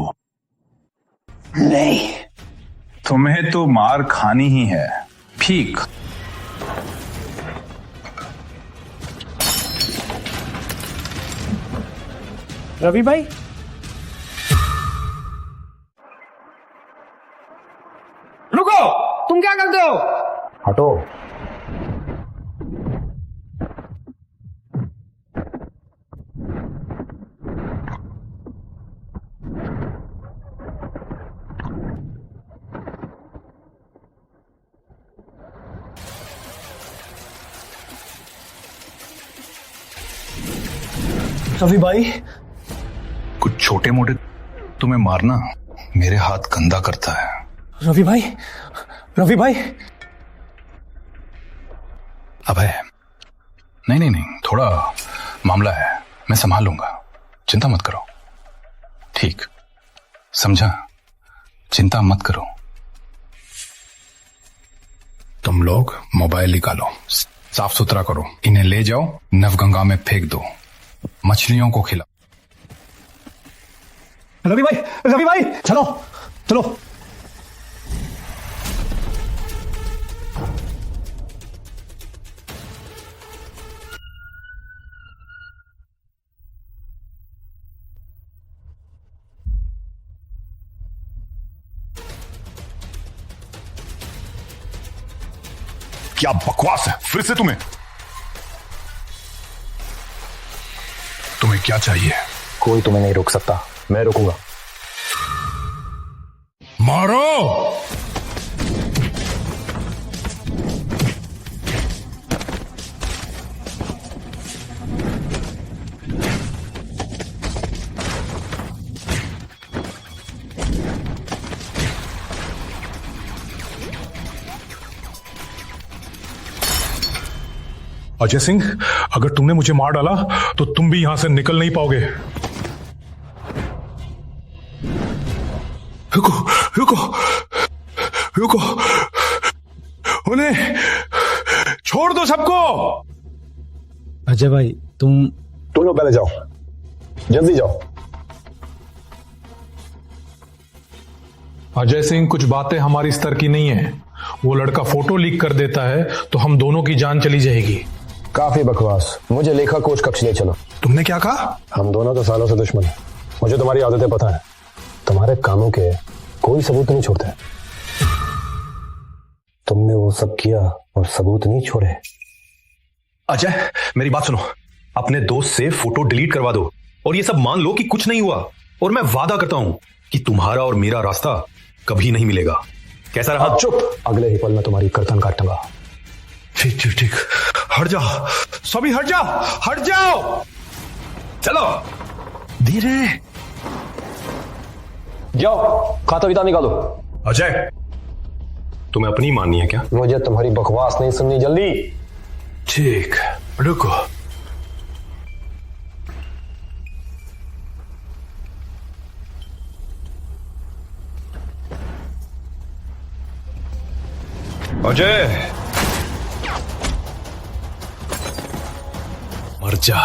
नहीं, तुम्हें तो मार खानी ही है। ठीक। रवि भाई, रुको, तुम क्या करते हो? हटो। रवि भाई, कुछ छोटे मोटे तुम्हें मारना मेरे हाथ गंदा करता है। रवि भाई, रवि भाई। अबे, नहीं नहीं नहीं, थोड़ा मामला है, मैं संभाल लूंगा, चिंता मत करो। ठीक, समझा? चिंता मत करो। तुम लोग मोबाइल निकालो, साफ सुथरा करो, इन्हें ले जाओ, नवगंगा में फेंक दो, मछलियों को खिलाओ। रवि भाई, चलो चलो। क्या बकवास है? फिर से तुम्हें क्या चाहिए? कोई तुम्हें नहीं रोक सकता, मैं रोकूंगा। मारो! अजय सिंह, अगर तुमने मुझे मार डाला तो तुम भी यहां से निकल नहीं पाओगे। रुको रुको रुको, उन्हें छोड़ दो सबको। अजय भाई, तुम लोग पहले जाओ, जल्दी जाओ। अजय सिंह, कुछ बातें हमारी स्तर की नहीं है। वो लड़का फोटो लीक कर देता है तो हम दोनों की जान चली जाएगी। काफी बकवास, मुझे लेखा कोच कक्ष ले चलो। तुमने क्या कहा? हम दोनों तो सालों से दुश्मन हैं। मुझे तुम्हारी आदतें पता है। तुम्हारे कामों के कोई सबूत नहीं छोड़ते। तुमने वो सब किया और सबूत नहीं छोड़े। अजय, मेरी बात सुनो। अपने दोस्त से फोटो डिलीट करवा दो और ये सब मान लो कि कुछ नहीं हुआ। और मैं वादा करता हूं कि तुम्हारा और मेरा रास्ता कभी नहीं मिलेगा। कैसा रहा? चुप। अगले ही पल में तुम्हारी गर्दन काटूंगा। ठीक ठीक ठीक, हट जाओ सभी, हट जाओ, हट जाओ। चलो धीरे जाओ, खाता विता निकालो। अजय, तुम्हें अपनी माननी है क्या? मुझे तुम्हारी बकवास नहीं सुननी, जल्दी। ठीक, रुको। अजय, मर जा।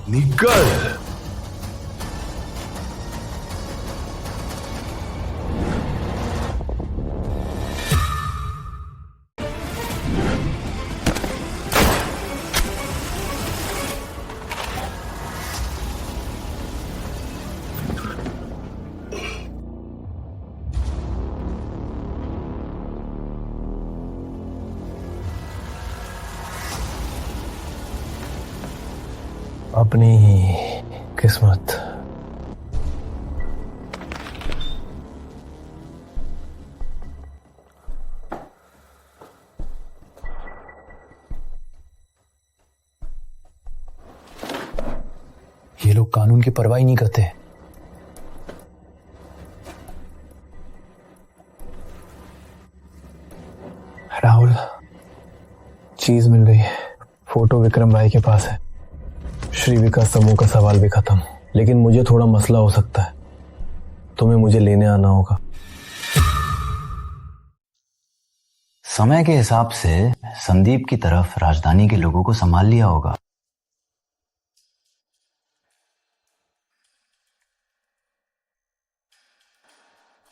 निकल। अपनी ही किस्मत। ये लोग कानून की परवाह ही नहीं करते। राहुल, चीज मिल गई। फोटो विक्रम भाई के पास है। श्री विकास समूह का सवाल भी खत्म। लेकिन मुझे थोड़ा मसला हो सकता है। तुम्हें मुझे लेने आना होगा। समय के हिसाब से संदीप की तरफ राजधानी के लोगों को संभाल लिया होगा।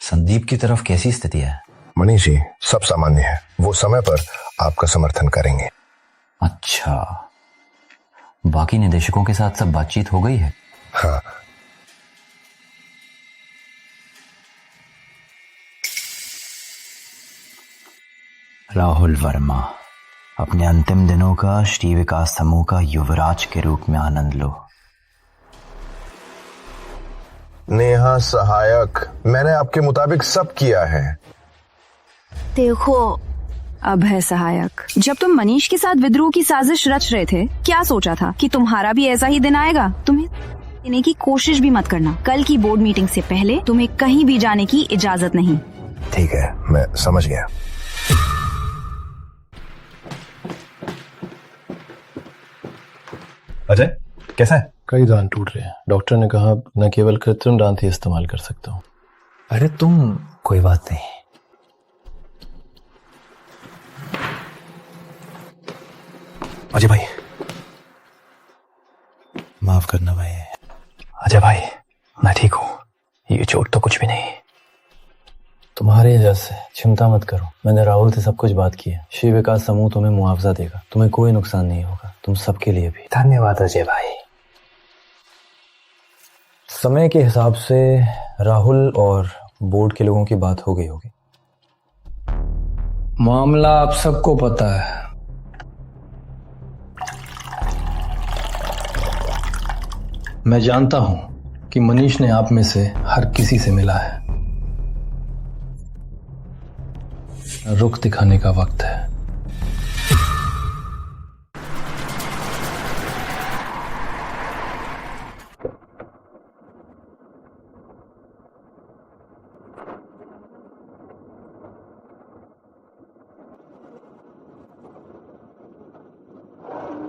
संदीप की तरफ कैसी स्थिति है? मनीष जी, सब सामान्य है। वो समय पर आपका समर्थन करेंगे। अच्छा, बाकी निदेशकों के साथ सब बातचीत हो गई है? हाँ। राहुल वर्मा, अपने अंतिम दिनों का श्री विकास समूह का युवराज के रूप में आनंद लो। नेहा सहायक, मैंने आपके मुताबिक सब किया है। देखो, अब है सहायक। जब तुम मनीष के साथ विद्रोह की साजिश रच रहे थे, क्या सोचा था कि तुम्हारा भी ऐसा ही दिन आएगा? तुम्हें देने की कोशिश भी मत करना। कल की बोर्ड मीटिंग से पहले तुम्हें कहीं भी जाने की इजाजत नहीं। ठीक है, मैं समझ गया। अजय, कैसा है? कई दांत टूट रहे हैं। डॉक्टर ने कहा न केवल कृत्रिम दांत ही इस्तेमाल कर सकता हूँ। अरे तुम, कोई बात नहीं। अजय भाई, माफ करना भाई। अजय भाई, मैं ठीक हूँ। ये चोट तो कुछ भी नहीं। तुम्हारे वजह से चिंता मत करो। मैंने राहुल से सब कुछ बात की है। श्री विकास समूह तुम्हें मुआवजा देगा। तुम्हें कोई नुकसान नहीं होगा। तुम सबके लिए भी। धन्यवाद अजय भाई। समय के हिसाब से राहुल और बोर्ड के लोगों की बात हो गई होगी। मामला आप सबको पता है। मैं जानता हूं कि मनीष ने आप में से हर किसी से मिला है। रुख दिखाने का वक्त है।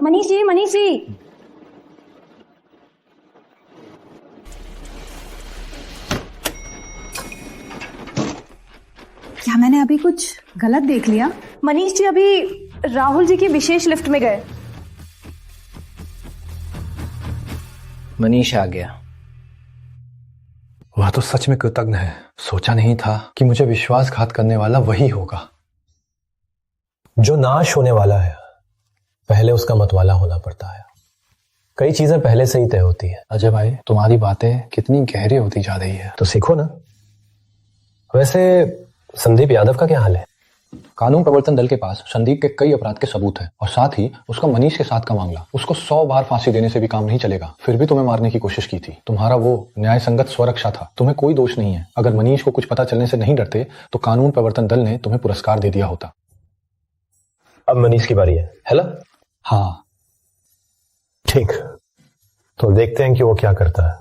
मनीष जी, मनीष जी, क्या मैंने अभी कुछ गलत देख लिया? मनीष जी अभी राहुल जी की विशेष लिफ्ट में गए। मनीष आ गया। वह तो सच में कृतज्ञ है। सोचा नहीं था कि मुझे विश्वासघात करने वाला वही होगा। जो नाश होने वाला है पहले उसका मतवाला होना पड़ता है। कई चीजें पहले से ही तय होती है। अजय भाई, तुम्हारी बातें कितनी गहरी होती जा रही है। तो सीखो ना। वैसे संदीप यादव का क्या हाल है? कानून प्रवर्तन दल के पास संदीप के कई अपराध के सबूत हैं और साथ ही उसका मनीष के साथ का मामला। उसको 100 बार फांसी देने से भी काम नहीं चलेगा। फिर भी तुम्हें मारने की कोशिश की थी। तुम्हारा वो न्याय संगत स्वरक्षा था। तुम्हें कोई दोष नहीं है। अगर मनीष को कुछ पता चलने से नहीं डरते तो कानून प्रवर्तन दल ने तुम्हें पुरस्कार दे दिया होता। अब मनीष की बारी है ना? हाँ ठीक, तो देखते हैं कि वो क्या करता है।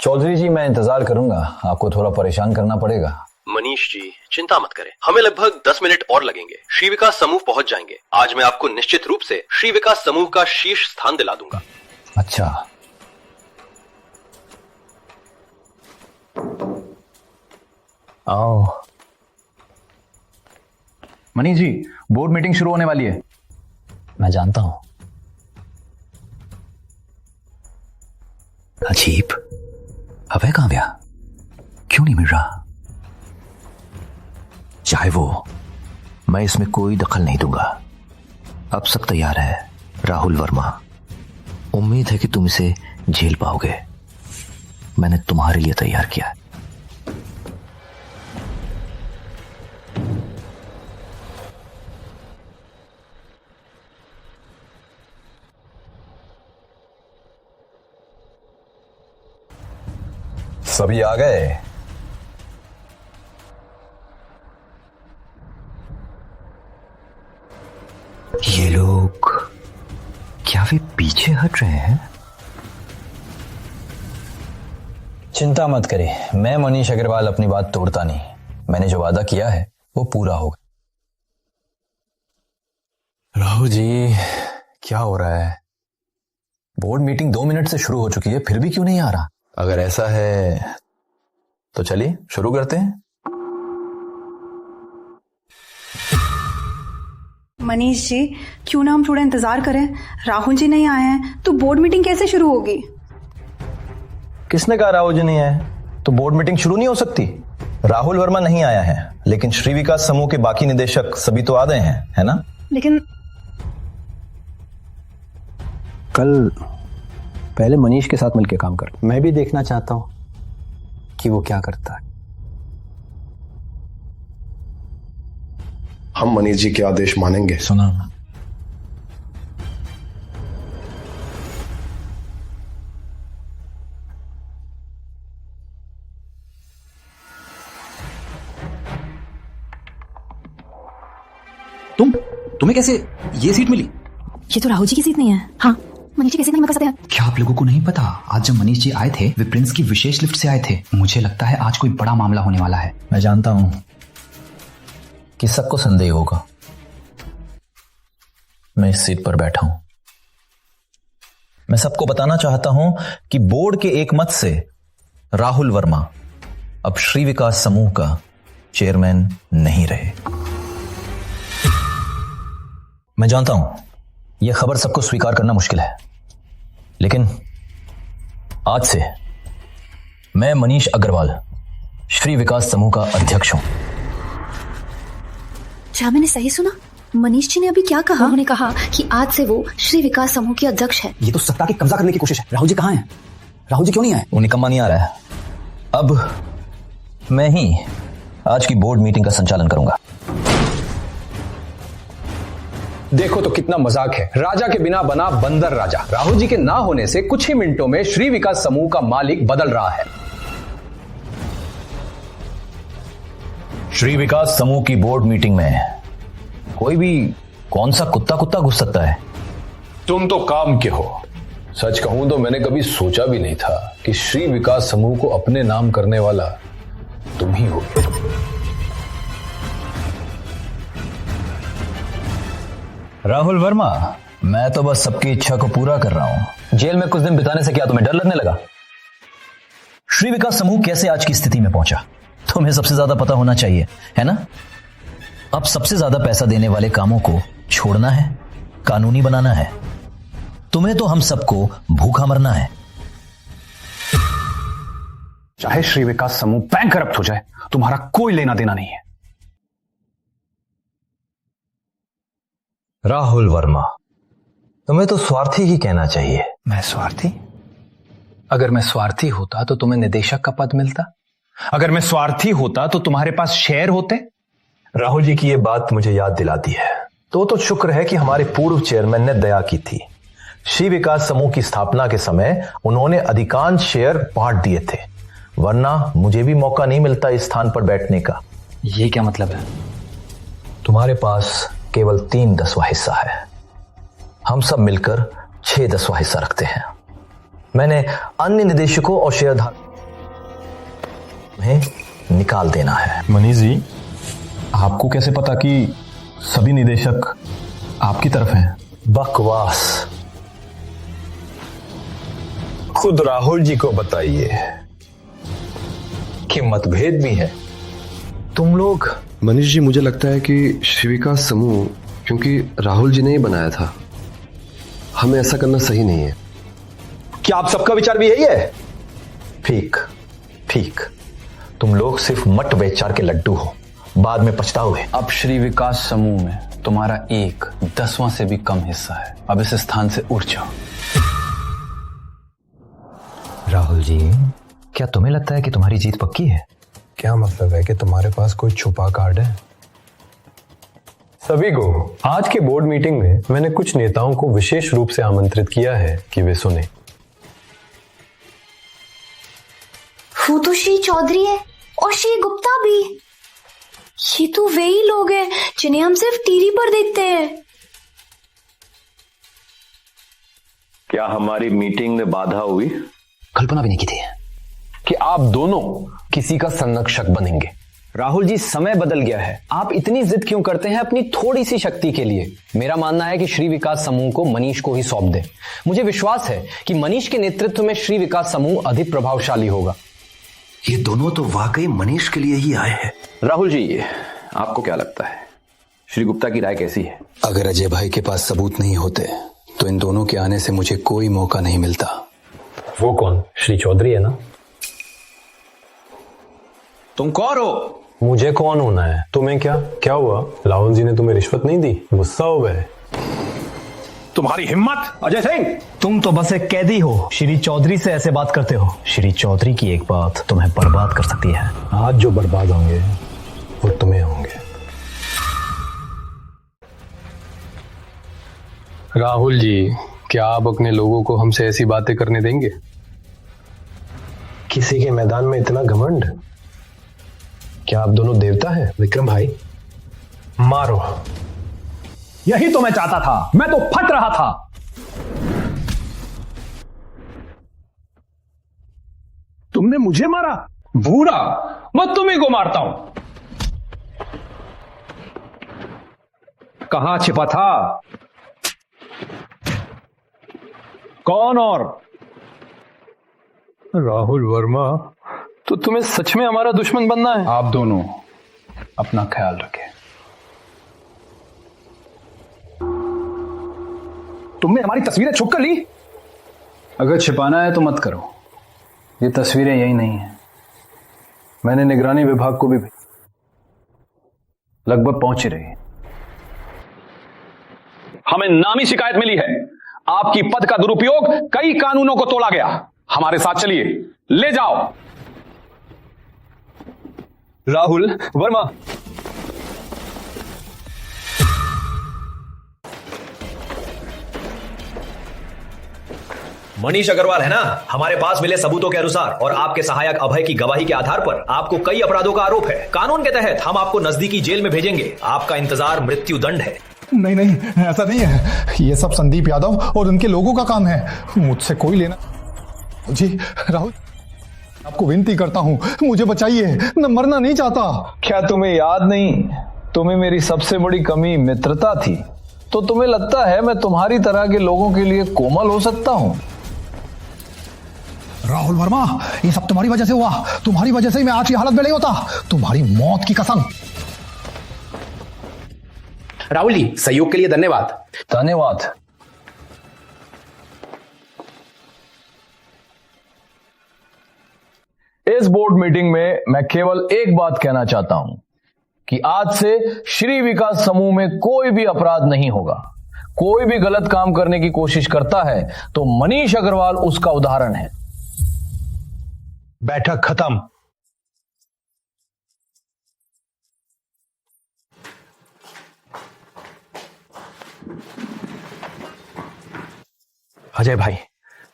चौधरी जी, मैं इंतजार करूंगा। आपको थोड़ा परेशान करना पड़ेगा। मनीष जी, चिंता मत करें, हमें लगभग 10 मिनट और लगेंगे। श्री विकास समूह पहुंच जाएंगे। आज मैं आपको निश्चित रूप से श्री विकास समूह का शीर्ष स्थान दिला दूंगा। अच्छा, आओ। मनीष जी, बोर्ड मीटिंग शुरू होने वाली है। मैं जानता हूं। अजीब, अभय कहां गया? क्यों नहीं मिल रहा? चाहे वो, मैं इसमें कोई दखल नहीं दूंगा। अब सब तैयार है। राहुल वर्मा, उम्मीद है कि तुम इसे झेल पाओगे। मैंने तुम्हारे लिए तैयार किया है। सभी आ गए। ये लोग क्या वे पीछे हट रहे हैं? चिंता मत करें, मैं मनीष अग्रवाल अपनी बात तोड़ता नहीं। मैंने जो वादा किया है वो पूरा होगा। राहुल जी, क्या हो रहा है? बोर्ड मीटिंग 2 मिनट से शुरू हो चुकी है, फिर भी क्यों नहीं आ रहा? अगर ऐसा है तो चलिए शुरू करते हैं। मनीष जी, क्यों ना हम थोड़ा इंतजार करें? राहुल जी नहीं आए हैं तो बोर्ड मीटिंग कैसे शुरू होगी? किसने कहा राहुल जी नहीं आए? तो बोर्ड मीटिंग शुरू नहीं हो सकती। राहुल वर्मा नहीं आया है, लेकिन श्री विकास समूह के बाकी निदेशक सभी तो आ गए हैं, है ना? लेकिन कल पहले मनीष के साथ मिलकर काम कर। मैं भी देखना चाहता हूं कि वो क्या करता है। हम मनीष जी के आदेश मानेंगे। सुना। तुम्हें कैसे ये सीट मिली? ये तो राहुल जी की सीट नहीं है। हाँ, मनीष जी कैसे नहीं कर सकते हैं? क्या आप लोगों को नहीं पता? आज जब मनीष जी आए थे, वे प्रिंस की विशेष लिफ्ट से आए थे। मुझे लगता है आज कोई बड़ा मामला होने वाला है। मैं जानता हूं कि सबको संदेह होगा। मैं इस सीट पर बैठा हूं। मैं सबको बताना चाहता हूं कि बोर्ड के एक मत से राहुल वर्मा अब श्री विकास समूह का चेयरमैन नहीं रहे। मैं जानता हूं यह खबर सबको स्वीकार करना मुश्किल है, लेकिन आज से मैं मनीष अग्रवाल श्री विकास समूह का अध्यक्ष हूं। क्या मैंने सही सुना? मनीष जी ने अभी क्या कहा? उन्होंने कहा कि आज से वो श्री विकास समूह के अध्यक्ष है। ये तो सत्ता की कब्जा करने की कोशिश है। राहुल जी कहां हैं? राहुल जी क्यों नहीं आए? वो निकम्मा नहीं आ रहा है। अब मैं ही आज की बोर्ड मीटिंग का संचालन करूंगा। देखो तो कितना मजाक है। राजा के बिना बना बंदर राजा। राहुल जी के ना होने से कुछ ही मिनटों में श्री विकास समूह का मालिक बदल रहा है। श्री विकास समूह की बोर्ड मीटिंग में कोई भी कौन सा कुत्ता घुस सकता है? तुम तो काम के हो। सच कहूं तो मैंने कभी सोचा भी नहीं था कि श्री विकास समूह को अपने नाम करने वाला तुम ही हो। राहुल वर्मा, मैं तो बस सबकी इच्छा को पूरा कर रहा हूं। जेल में कुछ दिन बिताने से क्या तुम्हें डर लगने लगा? श्री विकास समूह कैसे आज की स्थिति में पहुंचा तुम्हें सबसे ज्यादा पता होना चाहिए, है ना? अब सबसे ज्यादा पैसा देने वाले कामों को छोड़ना है, कानूनी बनाना है। तुम्हें तो हम सबको भूखा मरना है। चाहे श्री विकास समूह बैंकरप्ट हो जाए, तुम्हारा कोई लेना देना नहीं है। राहुल वर्मा, तुम्हें तो स्वार्थी ही कहना चाहिए। मैं स्वार्थी? अगर मैं स्वार्थी होता तो तुम्हें निदेशक का पद मिलता। अगर मैं स्वार्थी होता तो तुम्हारे पास शेयर होते। राहुल जी की यह बात मुझे याद दिलाती है तो शुक्र है कि हमारे पूर्व चेयरमैन ने दया की थी। श्री विकास समूह की स्थापना के समय उन्होंने अधिकांश शेयर बांट दिए थे, वरना मुझे भी मौका नहीं मिलता इस स्थान पर बैठने का। ये क्या मतलब है? तुम्हारे पास केवल 3/10वां हिस्सा है, हम सब मिलकर 6/10वां हिस्सा रखते हैं। मैंने अन्य निदेशकों और शेयरधारकों में निकाल देना है। मनीष जी, आपको कैसे पता कि सभी निदेशक आपकी तरफ हैं? बकवास, खुद राहुल जी को बताइए कि मतभेद भी है। तुम लोग। मनीष जी, मुझे लगता है कि श्री विकास समूह क्योंकि राहुल जी ने ही बनाया था, हमें ऐसा करना सही नहीं है। क्या आप सबका विचार भी यही है? ठीक ठीक, तुम लोग सिर्फ मट बेचार के लड्डू हो, बाद में पछताओगे। अब श्री विकास समूह में तुम्हारा 1/10वां से भी कम हिस्सा है। अब इस स्थान से उठ जाओ। राहुल जी, क्या तुम्हें लगता है कि तुम्हारी जीत पक्की है? क्या मतलब है कि तुम्हारे पास कोई छुपा कार्ड है? सभी को आज के बोर्ड मीटिंग में मैंने कुछ नेताओं को विशेष रूप से आमंत्रित किया है कि वे सुने। वो तो श्री चौधरी है और श्री गुप्ता भी। ये तो वे ही लोग हैं जिन्हें हम सिर्फ टीवी पर देखते हैं। क्या हमारी मीटिंग में बाधा हुई? कल्पना भी नहीं की थी कि आप दोनों किसी का संरक्षक बनेंगे। राहुल जी, समय बदल गया है। आप इतनी जिद क्यों करते हैं अपनी थोड़ी सी शक्ति के लिए? मेरा मानना है कि श्री विकास समूह को मनीष को ही सौंप दें। मुझे विश्वास है कि मनीष के नेतृत्व में श्री विकास समूह अधिक प्रभावशाली होगा। ये दोनों तो वाकई मनीष के लिए ही आए हैं। राहुल जी, आपको क्या लगता है, श्री गुप्ता की राय कैसी है? अगर अजय भाई के पास सबूत नहीं होते तो इन दोनों के आने से मुझे कोई मौका नहीं मिलता। वो कौन? श्री चौधरी है ना? तुम कौन हो? मुझे कौन होना है? तुम्हें क्या हुआ? राहुल जी ने तुम्हें रिश्वत नहीं दी, गुस्सा हो गए? तुम्हारी हिम्मत! अजय सिंह, तुम तो बस एक कैदी हो, श्री चौधरी से ऐसे बात करते हो। श्री चौधरी की एक बात तुम्हें बर्बाद कर सकती है। आज जो बर्बाद होंगे वो तुम्हें होंगे। राहुल जी, क्या आप अपने लोगों को हमसे ऐसी बातें करने देंगे? किसी के मैदान में इतना घमंड? क्या आप दोनों देवता हैं? विक्रम भाई, मारो। यही तो मैं चाहता था, मैं तो फट रहा था। तुमने मुझे मारा? बूढ़ा, मैं तुम्ही को मारता हूं। कहां छिपा था? कौन? और राहुल वर्मा, तो तुम्हें सच में हमारा दुश्मन बनना है? आप दोनों अपना ख्याल रखें। तुमने हमारी तस्वीरें छुप कर ली। अगर छिपाना है तो मत करो। ये तस्वीरें यही नहीं है। मैंने निगरानी विभाग को भी लगभग पहुंच ही रही। हमें नामी शिकायत मिली है, आपकी पद का दुरुपयोग कई कानूनों को तोड़ा गया। हमारे साथ चलिए, ले जाओ। राहुल वर्मा, मनीष अग्रवाल है ना? हमारे पास मिले सबूतों के अनुसार और आपके सहायक अभय की गवाही के आधार पर आपको कई अपराधों का आरोप है। कानून के तहत हम आपको नजदीकी जेल में भेजेंगे। आपका इंतजार मृत्यु दंड है। नहीं, ऐसा नहीं है। ये सब संदीप यादव और उनके लोगों का काम है, मुझसे कोई लेना। जी राहुल, आपको विनती करता हूं, मुझे बचाइए, मैं मरना नहीं चाहता। क्या तुम्हें याद नहीं, तुम्हें मेरी सबसे बड़ी कमी मित्रता थी, तो तुम्हें लगता है मैं तुम्हारी तरह के लोगों के लिए कोमल हो सकता हूं? राहुल वर्मा, ये सब तुम्हारी वजह से हुआ। तुम्हारी वजह से ही मैं आज की हालत में नहीं होता। तुम्हारी मौत की कसम। राहुल जी, सहयोग के लिए धन्यवाद। धन्यवाद। इस बोर्ड मीटिंग में मैं केवल एक बात कहना चाहता हूं कि आज से श्री विकास समूह में कोई भी अपराध नहीं होगा। कोई भी गलत काम करने की कोशिश करता है तो मनीष अग्रवाल उसका उदाहरण है। बैठक खत्म। अजय भाई,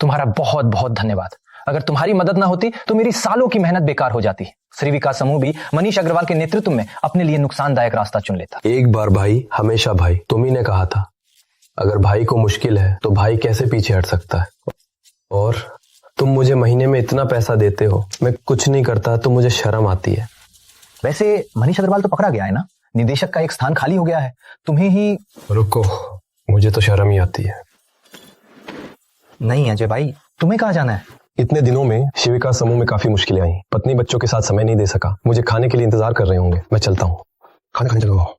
तुम्हारा बहुत बहुत धन्यवाद। अगर तुम्हारी मदद ना होती तो मेरी सालों की मेहनत बेकार हो जाती। श्री विकास समूह भी मनीष अग्रवाल के नेतृत्व में अपने लिए नुकसानदायक रास्ता चुन लेता। एक बार भाई हमेशा भाई। तुम ही ने कहा था अगर भाई को मुश्किल है तो भाई कैसे पीछे हट सकता है। और तुम मुझे महीने में इतना पैसा देते हो, मैं कुछ नहीं करता तो मुझे शर्म आती है। वैसे मनीष अग्रवाल तो पकड़ा गया है ना, निदेशक का एक स्थान खाली हो गया है, तुम्हें ही। रुको, मुझे तो शर्म ही आती है। नहीं अजय भाई, तुम्हें कहाँ जाना है? इतने दिनों में शिव विकास समूह में काफी मुश्किलें आई। पत्नी बच्चों के साथ समय नहीं दे सका, मुझे खाने के लिए इंतजार कर रहे होंगे। मैं चलता हूँ, खाना खाने चलो।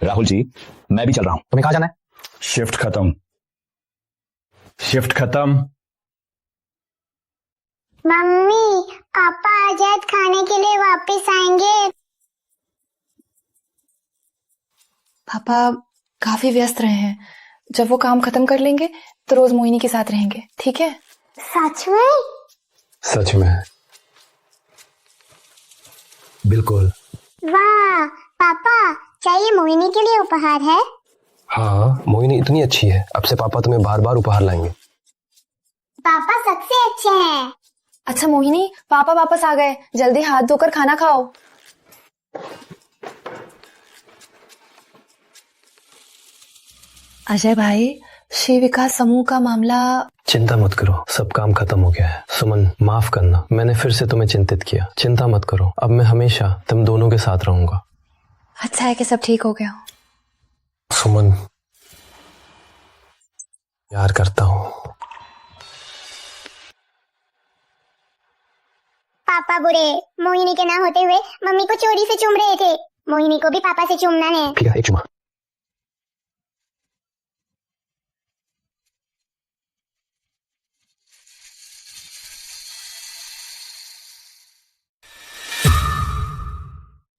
राहुल जी, मैं भी चल रहा हूं। तुम्हें कहाँ जाना है? शिफ्ट खत्म। शिफ्ट खत्म। मम्मी, पापा आजाद खाने के लिए वापस आएंगे। पापा काफी व्यस्त रहे हैं, जब वो काम खत्म कर लेंगे तो रोज मोहिनी के साथ रहेंगे, ठीक है? सच में? सच में, बिल्कुल। वाह पापा, क्या ये मोहिनी के लिए उपहार है? हाँ, मोहिनी इतनी अच्छी है, अब से पापा तुम्हें बार बार उपहार लाएंगे। पापा सबसे अच्छे हैं। अच्छा मोहिनी, पापा वापस आ गए, जल्दी हाथ धोकर खाना खाओ। अजय भाई, श्री विकास समूह का मामला। चिंता मत करो, सब काम खत्म हो गया है। सुमन, माफ करना, मैंने फिर से तुम्हें चिंतित किया। चिंता मत करो, अब मैं हमेशा तुम दोनों के साथ रहूंगा। अच्छा है कि सब ठीक हो गया। सुमन, प्यार करता हूँ। पापा बुरे, मोहिनी के ना होते हुए मम्मी को चोरी से चूम रहे थे। मोहिनी को भी पापा से चूमना है। ठीक है, एक चुम्मा।